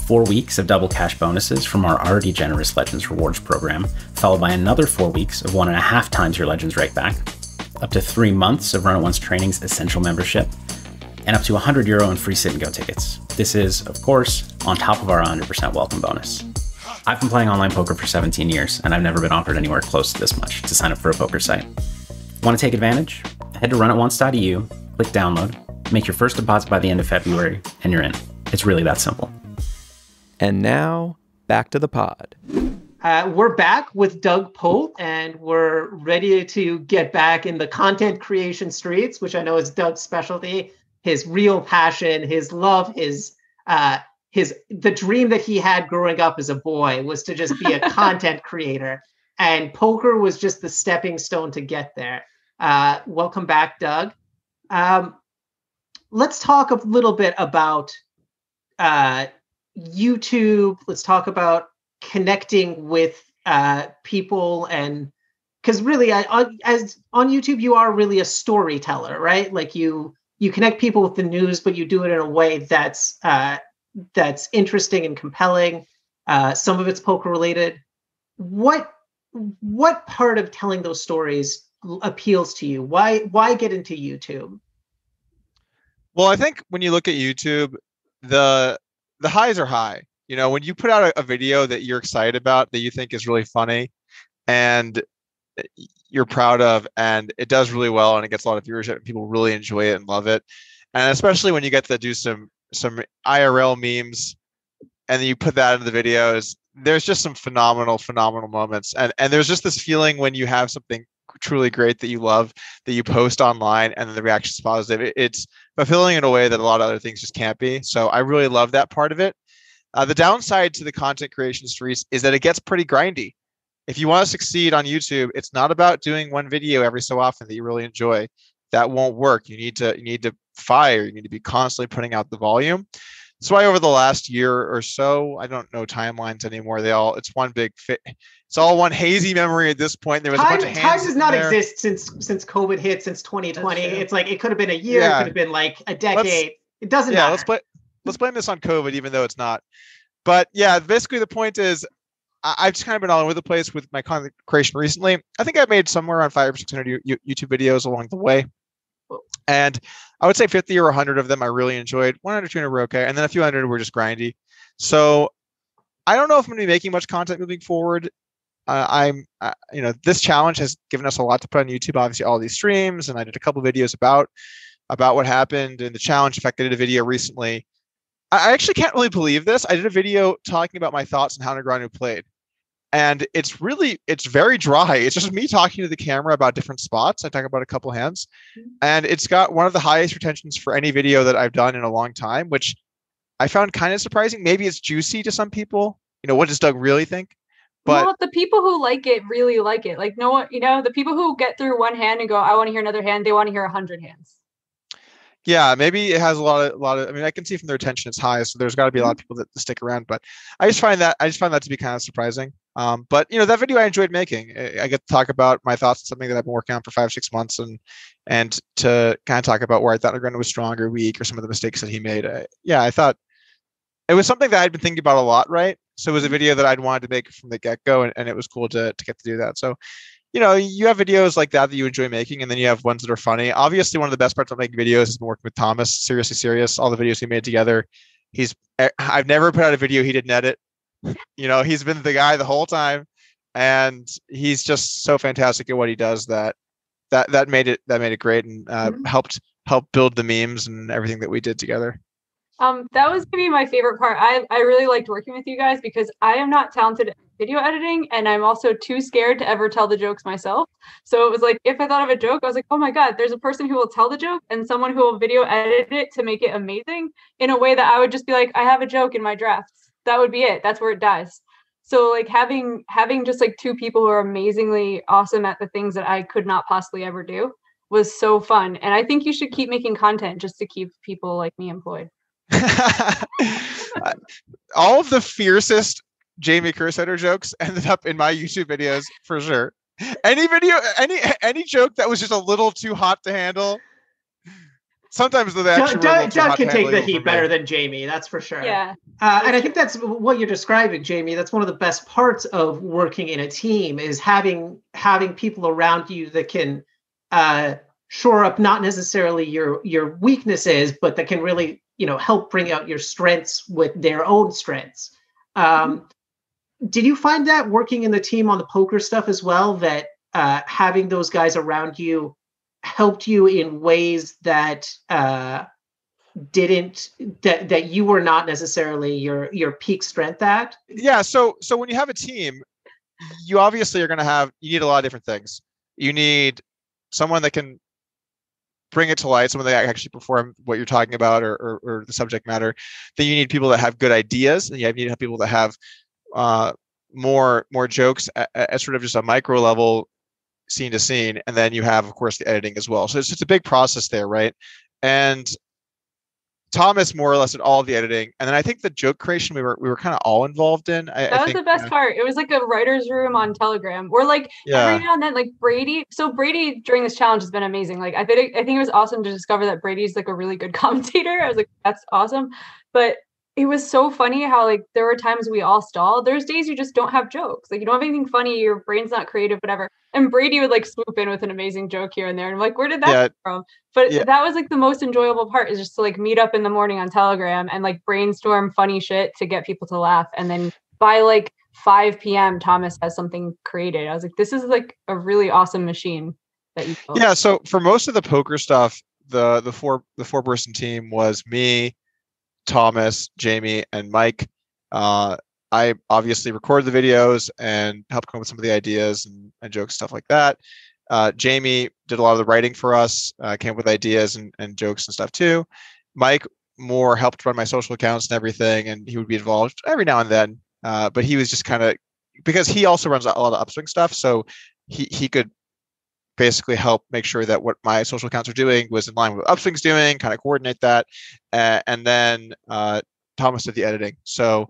4 weeks of double cash bonuses from our already generous Legends Rewards program, followed by another 4 weeks of 1.5 times your Legends rake back, up to 3 months of Run It Once Training's Essential membership, and up to €100 in free Sit and Go tickets. This is, of course, on top of our 100% welcome bonus. I've been playing online poker for 17 years, and I've never been offered anywhere close to this much to sign up for a poker site. Want to take advantage? Head to runitonce.eu, click download, make your first deposit by the end of February, and you're in. It's really that simple. And now, back to the pod. We're back with Doug Polk, and we're ready to get back in the content creation streets, which I know is Doug's specialty, his real passion, his love, the dream that he had growing up as a boy was to just be a content creator. And poker was just the stepping stone to get there. Welcome back, Doug. Let's talk a little bit about YouTube. Let's talk about connecting with people, and because really, as on YouTube, you are really a storyteller, right? Like you connect people with the news, but you do it in a way that's interesting and compelling. Some of it's poker related. What part of telling those stories appeals to you? Why get into YouTube? Well, I think when you look at YouTube, the highs are high. When you put out a video that you're excited about, that you think is really funny, and you're proud of, and it does really well, and it gets a lot of viewership, and people really enjoy it and love it. And especially when you get to do some IRL memes, and then you put that into the videos, there's just some phenomenal moments, and there's just this feeling when you have something truly great that you love, that you post online, and then the reaction is positive. It's fulfilling in a way that a lot of other things just can't be. So I really love that part of it. The downside to the content creation streets is that it gets pretty grindy. If you want to succeed on YouTube, it's not about doing one video every so often that you really enjoy. That won't work. You need to fire. You need to be constantly putting out the volume. That's why over the last year or so, I don't know timelines anymore. It's one big fit. It's all one hazy memory at this point. There was a bunch of hands. Time does not exist since COVID hit, since 2020. It's like it could have been a year. Yeah. It could have been like a decade. It doesn't matter. Let's blame this on COVID, even though it's not. But yeah, basically the point is, I've just kind of been all over the place with my content creation recently. I think I've made somewhere around 500 or 600 YouTube videos along the way. And I would say 50 or 100 of them I really enjoyed. 100, 200 were okay. And then a few hundred were just grindy. So I don't know if I'm going to be making much content moving forward. This challenge has given us a lot to put on YouTube, obviously all these streams. And I did a couple videos about what happened in the challenge. In fact, I did a video recently. I actually can't really believe this. I did a video talking about my thoughts on how Negreanu played. And it's very dry. It's just me talking to the camera about different spots. I talk about a couple hands, and it's got one of the highest retentions for any video that I've done in a long time, which I found kind of surprising. Maybe it's juicy to some people. What does Doug really think? But well, the people who like it really like it. Like no one, the people who get through one hand and go, I want to hear another hand. They want to hear 100 hands. Yeah, maybe it has a lot of. I mean, I can see from the retention it's high, so there's got to be a lot of people that stick around. But I just find that to be kind of surprising. But that video I enjoyed making. I get to talk about my thoughts on something that I've been working on for 5-6 months, and to kind of talk about where I thought Negreanu was strong or weak, or some of the mistakes that he made. I thought it was something that I'd been thinking about a lot, right? So it was a video that I'd wanted to make from the get-go, and it was cool to get to do that. So you have videos like that you enjoy making, and then you have ones that are funny. Obviously, one of the best parts of making videos has been working with Thomas, Seriously Serious, all the videos we made together. I've never put out a video he didn't edit. He's been the guy the whole time, and he's just so fantastic at what he does that made it great, and helped build the memes and everything that we did together. That was maybe my favorite part. I really liked working with you guys because I am not talented at video editing, and I'm also too scared to ever tell the jokes myself. So it was like, if I thought of a joke, I was like, oh my God, there's a person who will tell the joke and someone who will video edit it to make it amazing in a way that I would just be like, I have a joke in my drafts. That would be it. That's where it dies. So like having just like two people who are amazingly awesome at the things that I could not possibly ever do was so fun. And I think you should keep making content just to keep people like me employed. All of the fiercest Jamie Kerstetter jokes ended up in my YouTube videos for sure. Any joke that was just a little too hot to handle. Sometimes the Doug can take the heat better than Jamie, that's for sure. Yeah. And I think that's what you're describing, Jamie. That's one of the best parts of working in a team is having people around you that can shore up not necessarily your weaknesses, but that can really help bring out your strengths with their own strengths. Did you find that working in the team on the poker stuff as well, that having those guys around you helped you in ways that that you were not necessarily your peak strength at? Yeah. So when you have a team, you obviously you need a lot of different things. You need someone that can bring it to light, someone that actually perform what you're talking about or the subject matter. Then you need people that have good ideas, and you need to have people that have more jokes at sort of just a micro level, scene to scene. And then you have, of course, the editing as well. So it's a big process there, right? And Thomas more or less did all of the editing, and then I think the joke creation we were kind of all involved in. That was the best part. It was like a writer's room on Telegram. We're like every now and then, like Brady. So Brady during this challenge has been amazing. Like I think it was awesome to discover that Brady's like a really good commentator. I was like, that's awesome. But it was so funny how like there were times we all stalled. There's days you just don't have jokes. Like you don't have anything funny. Your brain's not creative, whatever. And Brady would like swoop in with an amazing joke here and there. And I'm like, where did that come from? But that was like the most enjoyable part, is just to like meet up in the morning on Telegram and like brainstorm funny shit to get people to laugh. And then by like 5 p.m. Thomas has something created. I was like, this is like a really awesome machine that you built. Yeah. So for most of the poker stuff, the four-person team was me, Thomas, Jamie, and Mike. I obviously recorded the videos and helped come up with some of the ideas and jokes, stuff like that. Jamie did a lot of the writing for us, came up with ideas and jokes and stuff too. Mike more helped run my social accounts and everything, and he would be involved every now and then. But he was just kind of, because he also runs a lot of upswing stuff, so he could basically help make sure that what my social accounts are doing was in line with what upswing's doing, kind of coordinate that. And then Thomas did the editing. So,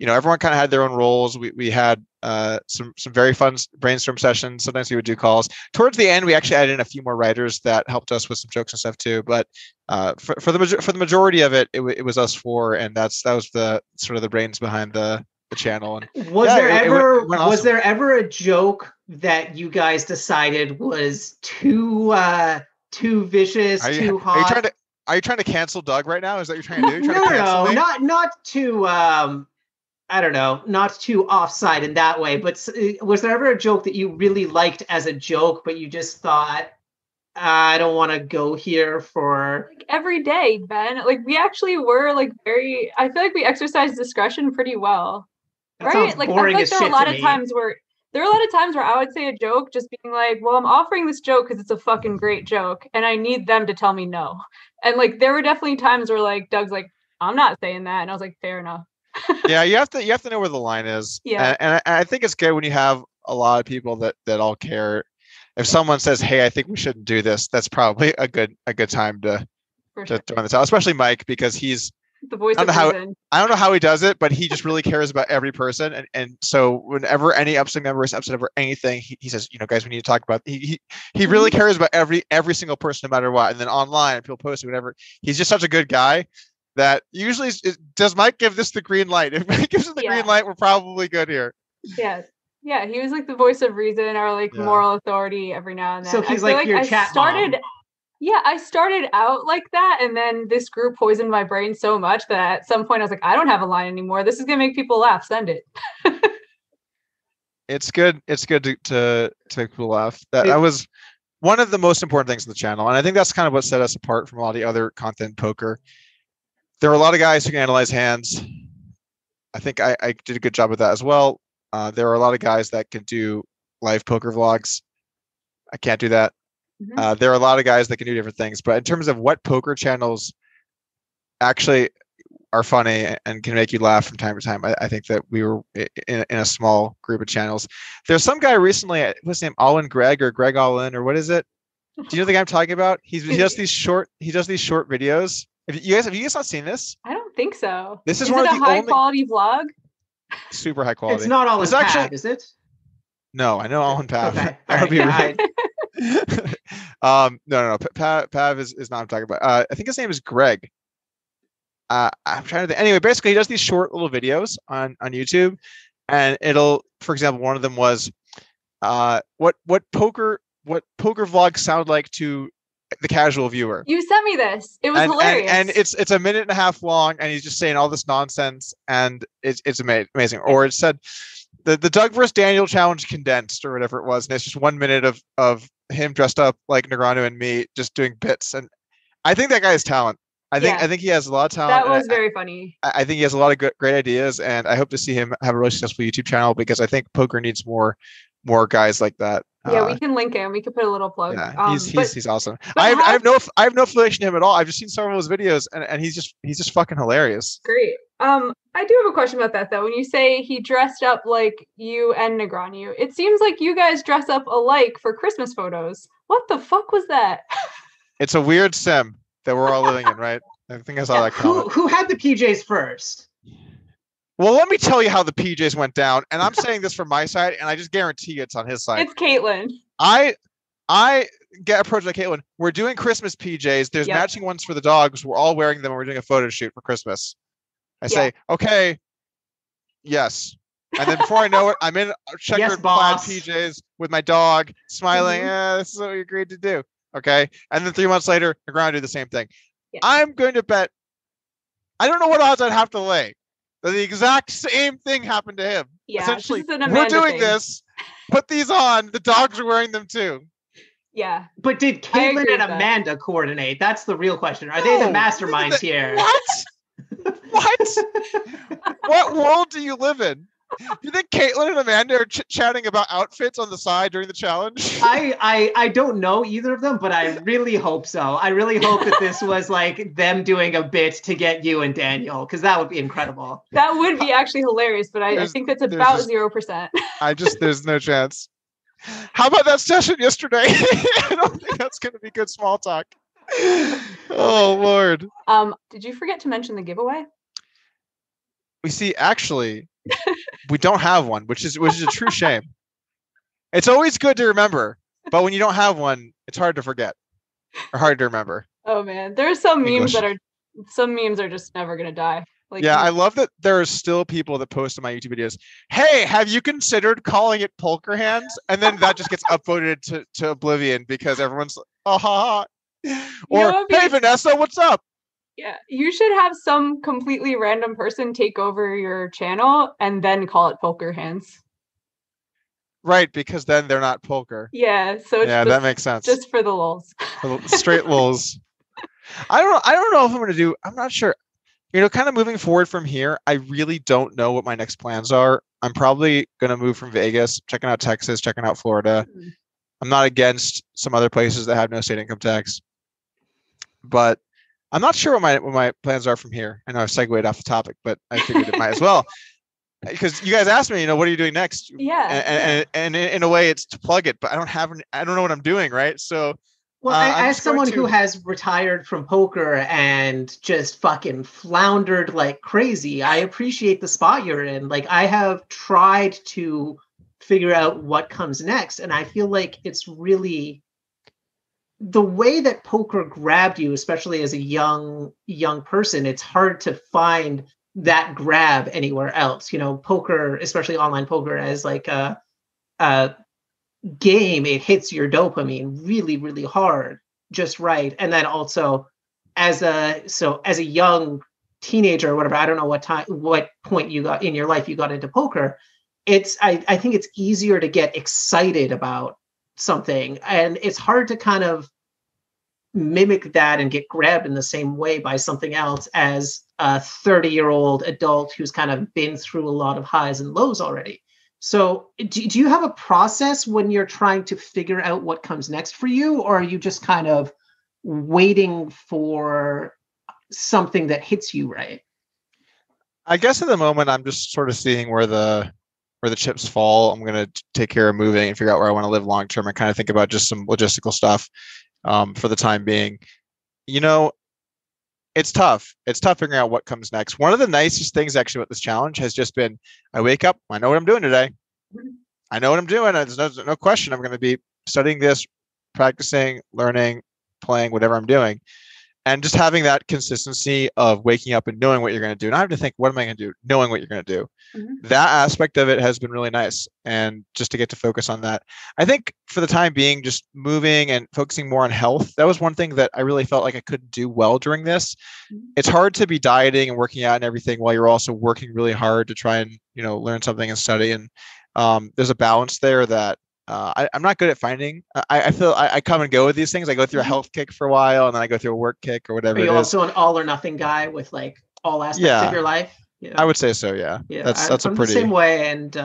everyone kind of had their own roles. We had some very fun brainstorm sessions. Sometimes we would do calls. Towards the end, we actually added in a few more writers that helped us with some jokes and stuff too. But for the majority of it, it was us four, and that was the sort of the brains behind the channel. And was there ever a joke that you guys decided was too vicious, too hot? Are you trying to cancel Doug right now? Is that what you're trying to do? Not too I don't know, not too offside in that way, but was there ever a joke that you really liked as a joke, but you just thought, I don't want to go here for... Like every day, Ben. Like we actually were like I feel like we exercised discretion pretty well. That right? sounds Like boring I feel like there are a lot of times where I would say a joke just being like, well, I'm offering this joke because it's a fucking great joke and I need them to tell me no. And like there were definitely times where like Doug's like, I'm not saying that. And I was like, fair enough. Yeah, you have to know where the line is. Yeah. And I think it's good when you have a lot of people that all care. If someone says, hey, I think we shouldn't do this, that's probably a good time to throw this out, especially Mike, because he's the voice of reason. I don't know how he does it, but he just really cares about every person. And so whenever any upswing member is upset over anything, he says, guys, we need to talk about, he really cares about every single person, no matter what. And then online, people post it, whatever. He's just such a good guy that usually does Mike give this the green light? If Mike gives it the green light, we're probably good here. Yes. Yeah. He was like the voice of reason or like moral authority every now and then. So he's like your chat mom. Yeah, I started out like that, and then this group poisoned my brain so much that at some point I was like, I don't have a line anymore. This is gonna make people laugh. Send it. It's good. It's good to make people laugh. That was one of the most important things in the channel, and I think that's kind of what set us apart from a lot of the other content in poker. There are a lot of guys who can analyze hands. I think I did a good job of that as well. There are a lot of guys that can do live poker vlogs. I can't do that. There are a lot of guys that can do different things, but in terms of what poker channels actually are funny and can make you laugh from time to time, I think that we were in a small group of channels. There's some guy recently, what's his name, All In Greg or Greg All In or what is it? Do you know the guy I'm talking about? He does these short videos. Have you guys not seen this? I don't think so. This is one of the high quality vlog. Super high quality. It's not All In Pav, is it? No, I know All In Pav. Okay. That would be right. No. Pav is not what I'm talking about. I think his name is Greg. I'm trying to think. Anyway, basically, he does these short little videos on YouTube, and it'll, for example, one of them was what poker vlogs sound like to the casual viewer. You sent me this. It was hilarious. And it's a minute and a half long, and he's just saying all this nonsense, and it's amazing. Or it said the Doug versus Daniel challenge condensed or whatever it was, and it's just 1 minute of him dressed up like Negreanu and me just doing bits. And I think that guy has talent. I think he has a lot of talent. That was very funny. I think he has a lot of great ideas, and I hope to see him have a really successful YouTube channel, because I think poker needs more guys like that. Yeah, we can link him. We could put a little plug. Yeah, he's awesome. I have no affiliation to him at all. I've just seen several of his videos, and he's just fucking hilarious. Great. I do have a question about that though. When you say he dressed up like you and Negreanu, it seems like you guys dress up alike for Christmas photos. What the fuck was that? It's a weird sim that we're all living in, right? I think I saw that comment. Who had the PJs first? Well, let me tell you how the PJs went down, and I'm saying this from my side, and I just guarantee it's on his side. It's Caitlin. I get approached by Caitlin. We're doing Christmas PJs. There's matching ones for the dogs. We're all wearing them, and we're doing a photo shoot for Christmas. I say, okay, yes. And then before I know it, I'm in checkered plaid PJs with my dog, smiling. This is what we agreed to do. Okay. And then 3 months later, Negreanu did the same thing. Yeah. I'm going to bet, I don't know what odds I'd have to lay, The exact same thing happened to him. Yeah, essentially, this is an we're Amanda doing thing. this. Put these on. The dogs are wearing them too. Yeah. But did I Caitlin agree and with that. Amanda coordinate? That's the real question. Are they the No, masterminds here? What? What? What world do you live in? You think Caitlin and Amanda are chit-chatting about outfits on the side during the challenge? I don't know either of them, but I really hope so. I really hope that this was like them doing a bit to get you and Daniel, because that would be incredible. That would be actually hilarious, but I think that's about 0%. There's no chance. How about that session yesterday? I don't think that's going to be good small talk. Oh, Lord. Did you forget to mention the giveaway? We see, actually, we don't have one, which is a true shame. It's always good to remember, but when you don't have one, it's hard to forget or hard to remember. Oh man, there's some English. memes are just never gonna die. Like, yeah, I love that there are still people that post on my YouTube videos, hey, have you considered calling it poker hands? And then that just gets upvoted to oblivion because everyone's like, oh, ha, ha. Or, hey, Vanessa, what's up? Yeah, you should have some completely random person take over your channel and then call it poker hands. Right, because then they're not poker. Yeah, so it's that makes sense. Just for the lulz. Straight lulz. I don't know if I'm going to do. I'm not sure. Kind of moving forward from here, I really don't know what my next plans are. I'm probably going to move from Vegas, checking out Texas, checking out Florida. Mm-hmm. I'm not against some other places that have no state income tax, but I'm not sure what my plans are from here. I know I've segued off the topic, but I figured it might as well. Because you guys asked me, what are you doing next? Yeah. And in a way, it's to plug it, but I don't know what I'm doing, right? So, well, as someone who has retired from poker and just fucking floundered like crazy, I appreciate the spot you're in. Like, I have tried to figure out what comes next, and I feel like it's really the way that poker grabbed you, especially as a young person. It's hard to find that grab anywhere else. Poker, especially online poker, as like a game, it hits your dopamine really, really hard, just right. And then also as a young teenager or whatever, I don't know what point you got in your life you got into poker. I think it's easier to get excited about something, and it's hard to kind of mimic that and get grabbed in the same way by something else as a 30-year-old adult who's kind of been through a lot of highs and lows already. So do you have a process when you're trying to figure out what comes next for you, or are you just kind of waiting for something that hits you right? I guess at the moment I'm just sort of seeing where the chips fall. I'm going to take care of moving and figure out where I want to live long term and kind of think about just some logistical stuff for the time being. It's tough. It's tough figuring out what comes next. One of the nicest things actually about this challenge has just been, I wake up, I know what I'm doing today. I know what I'm doing. There's no question I'm going to be studying this, practicing, learning, playing, whatever I'm doing. And just having that consistency of waking up and knowing what you're going to do. Not having to think, what am I going to do? Knowing what you're going to do. Mm-hmm. That aspect of it has been really nice. And just to get to focus on that. I think for the time being, just moving and focusing more on health. That was one thing that I really felt like I couldn't do well during this. Mm-hmm. It's hard to be dieting and working out and everything while you're also working really hard to try and, learn something and study. And there's a balance there that I'm not good at finding. I feel I come and go with these things. I go through a health kick for a while, and then I go through a work kick or whatever. Are you also an all or nothing guy with like all aspects of your life? Yeah. I would say so. Yeah. That's a pretty the same way. And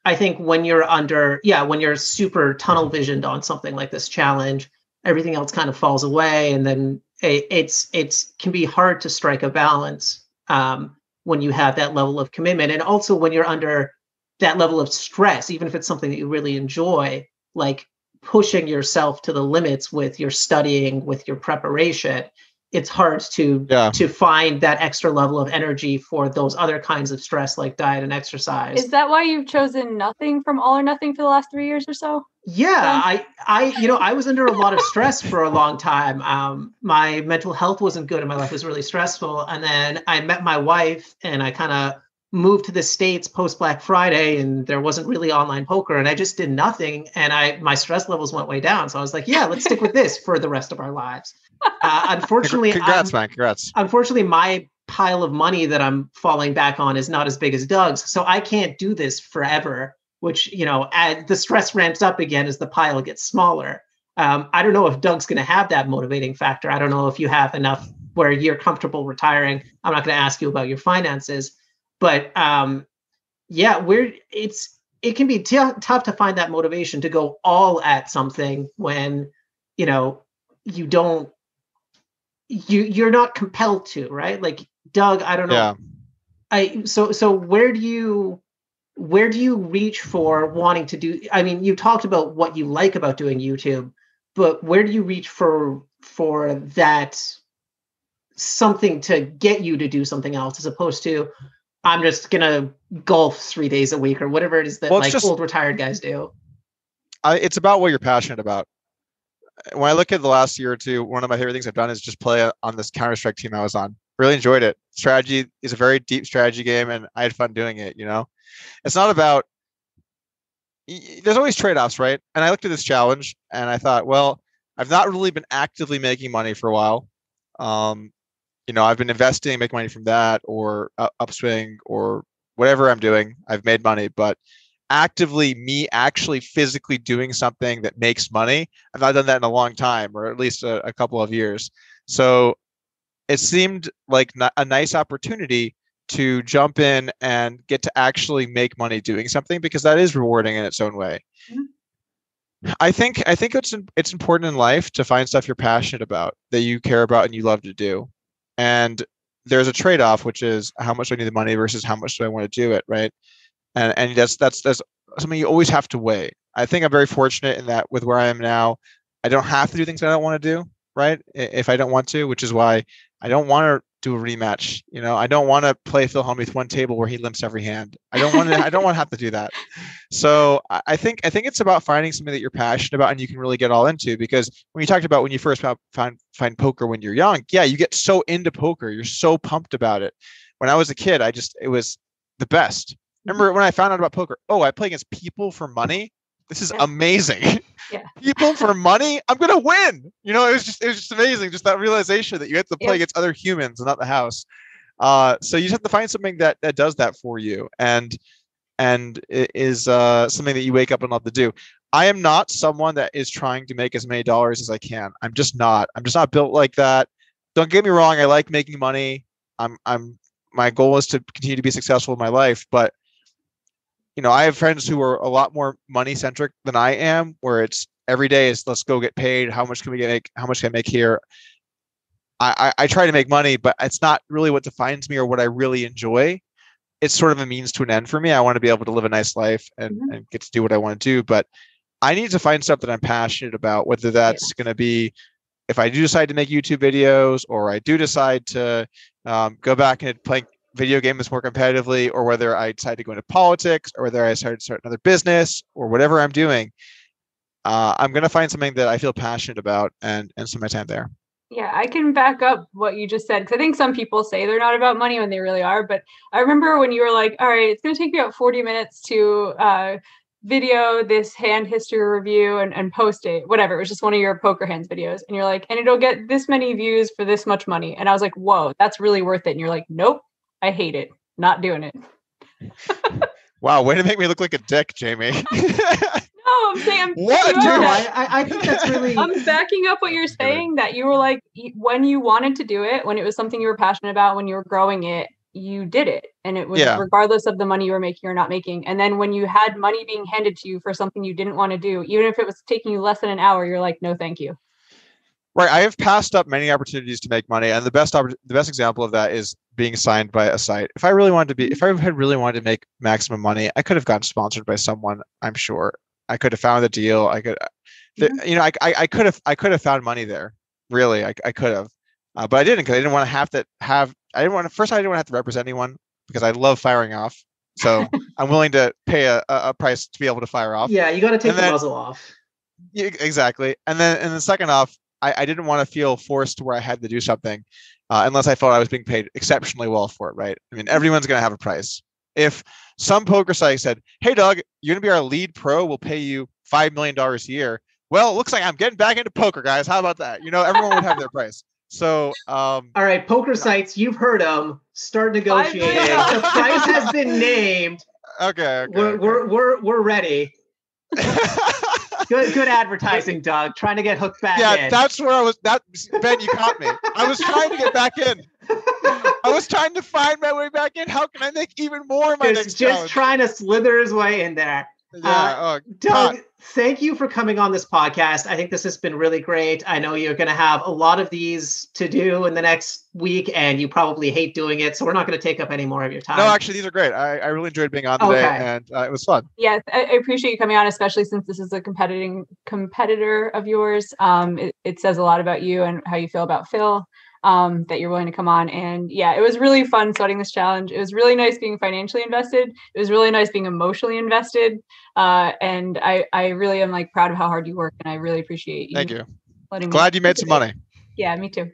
I think when you're super tunnel visioned on something like this challenge, everything else kind of falls away, and then it can be hard to strike a balance when you have that level of commitment, and also when you're under that level of stress, even if it's something that you really enjoy, like pushing yourself to the limits with your studying, with your preparation, it's hard to find that extra level of energy for those other kinds of stress like diet and exercise. Is that why you've chosen nothing from all or nothing for the last 3 years or so? Yeah, I was under a lot of stress for a long time. My mental health wasn't good and my life was really stressful. And then I met my wife and I kind of moved to the States post Black Friday, and there wasn't really online poker, and I just did nothing, and my stress levels went way down. So I was like, yeah, let's stick with this for the rest of our lives. Unfortunately, congrats, man. Congrats. Unfortunately, my pile of money that I'm falling back on is not as big as Doug's. So I can't do this forever, which, as the stress ramps up again as the pile gets smaller. I don't know if Doug's going to have that motivating factor. I don't know if you have enough where you're comfortable retiring. I'm not going to ask you about your finances, but it can be tough to find that motivation to go all at something when, you don't, you're not compelled to, right? Like Doug, I don't know. Yeah. So where do you reach for wanting to do, I mean, you talked about what you like about doing YouTube, but where do you reach for that something to get you to do something else, as opposed to, I'm just gonna golf 3 days a week or whatever it is that old retired guys do? It's about what you're passionate about. When I look at the last year or two, one of my favorite things I've done is just play on this Counter-Strike team I was on. Really enjoyed it. Strategy is a very deep strategy game, and I had fun doing it. It's not about. There's always trade-offs, right? And I looked at this challenge and I thought, well, I've not really been actively making money for a while. I've been investing, making money from that, or upswing, or whatever I'm doing. I've made money, but me actually physically doing something that makes money, I've not done that in a long time, or at least a couple of years. So it seemed like a nice opportunity to jump in and get to actually make money doing something, because that is rewarding in its own way. Mm-hmm. I think it's important in life to find stuff you're passionate about, that you care about and you love to do. And there's a trade-off, which is how much do I need the money versus how much do I want to do it, right? And that's something you always have to weigh. I think I'm very fortunate in that with where I am now, I don't have to do things I don't want to do, right? If I don't want to, which is why I don't want to do a rematch. I don't want to play Phil Hellmuth one table where he limps every hand. I don't want to have to do that. So I think it's about finding something that you're passionate about and you can really get all into, because when you talked about when you first find poker when you're young, yeah, you get so into poker. You're so pumped about it. When I was a kid, it was the best. Remember when I found out about poker? Oh, I play against people for money. This is amazing. Yeah. People for money, I'm gonna win. It was just amazing. Just that realization that you have to play against other humans and not the house. So you just have to find something that does that for you, and it is something that you wake up and love to do. I am not someone that is trying to make as many dollars as I can. I'm just not built like that. Don't get me wrong. I like making money. My goal is to continue to be successful in my life, but I have friends who are a lot more money centric than I am, where it's every day is let's go get paid. How much can we make? How much can I make here? I try to make money, but it's not really what defines me or what I really enjoy. It's sort of a means to an end for me. I want to be able to live a nice life and get to do what I want to do. But I need to find stuff that I'm passionate about, whether that's going to be, if I do decide to make YouTube videos, or I do decide to go back and play video games more competitively, or whether I decide to go into politics, or whether I decide to start another business, or whatever I'm doing, I'm going to find something that I feel passionate about and spend my time there. Yeah, I can back up what you just said, because I think some people say they're not about money when they really are. But I remember when you were like, all right, it's going to take me about 40 minutes to video this hand history review and post it, whatever. It was just one of your poker hands videos. And you're like, and it'll get this many views for this much money. And I was like, whoa, that's really worth it. And you're like, nope. I hate it. Not doing it. Wow, way to make me look like a dick, Jamie. No, I'm saying I think that's really. I'm backing up what you're saying, that you were like, when you wanted to do it, when it was something you were passionate about, when you were growing it, you did it. And it was regardless of the money you were making or not making. And then when you had money being handed to you for something you didn't want to do, even if it was taking you less than an hour, you're like, no, thank you. Right. I have passed up many opportunities to make money. And the best example of that is being signed by a site. If I had really wanted to make maximum money, I could have gotten sponsored by someone. I'm sure I could have found a deal. I could, I could have found money there. Really. I could have, but I didn't, because I didn't want to have to I didn't want to have to represent anyone, because I love firing off. So I'm willing to pay a price to be able to fire off. Yeah. You got to take the muzzle off. Yeah, exactly. And then second off, I didn't want to feel forced to where I had to do something unless I felt I was being paid exceptionally well for it, right? I mean, everyone's going to have a price. If some poker site said, hey, Doug, you're going to be our lead pro, we'll pay you $5 million a year. Well, it looks like I'm getting back into poker, guys. How about that? Everyone would have their price. So, all right, poker sites, you've heard them. Start negotiating. The price has been named. Okay. We're ready. Good advertising, Doug. Trying to get hooked back in. Yeah, that's where I was. Ben, you caught me. I was trying to get back in. I was trying to find my way back in. How can I make even more in my next challenge? Just trying to slither his way in there. Yeah. Doug, thank you for coming on this podcast. I think this has been really great. I know you're going to have a lot of these to do in the next week, and you probably hate doing it, so we're not going to take up any more of your time. No, actually, these are great. I really enjoyed being on today, and it was fun. Yes, I appreciate you coming on, especially since this is a competitor of yours. It says a lot about you and how you feel about Phil. That you're willing to come on. And yeah, it was really fun starting this challenge. It was really nice being financially invested. It was really nice being emotionally invested. And I really am proud of how hard you work. And I really appreciate you. Thank you. Glad you made some money. Yeah, me too.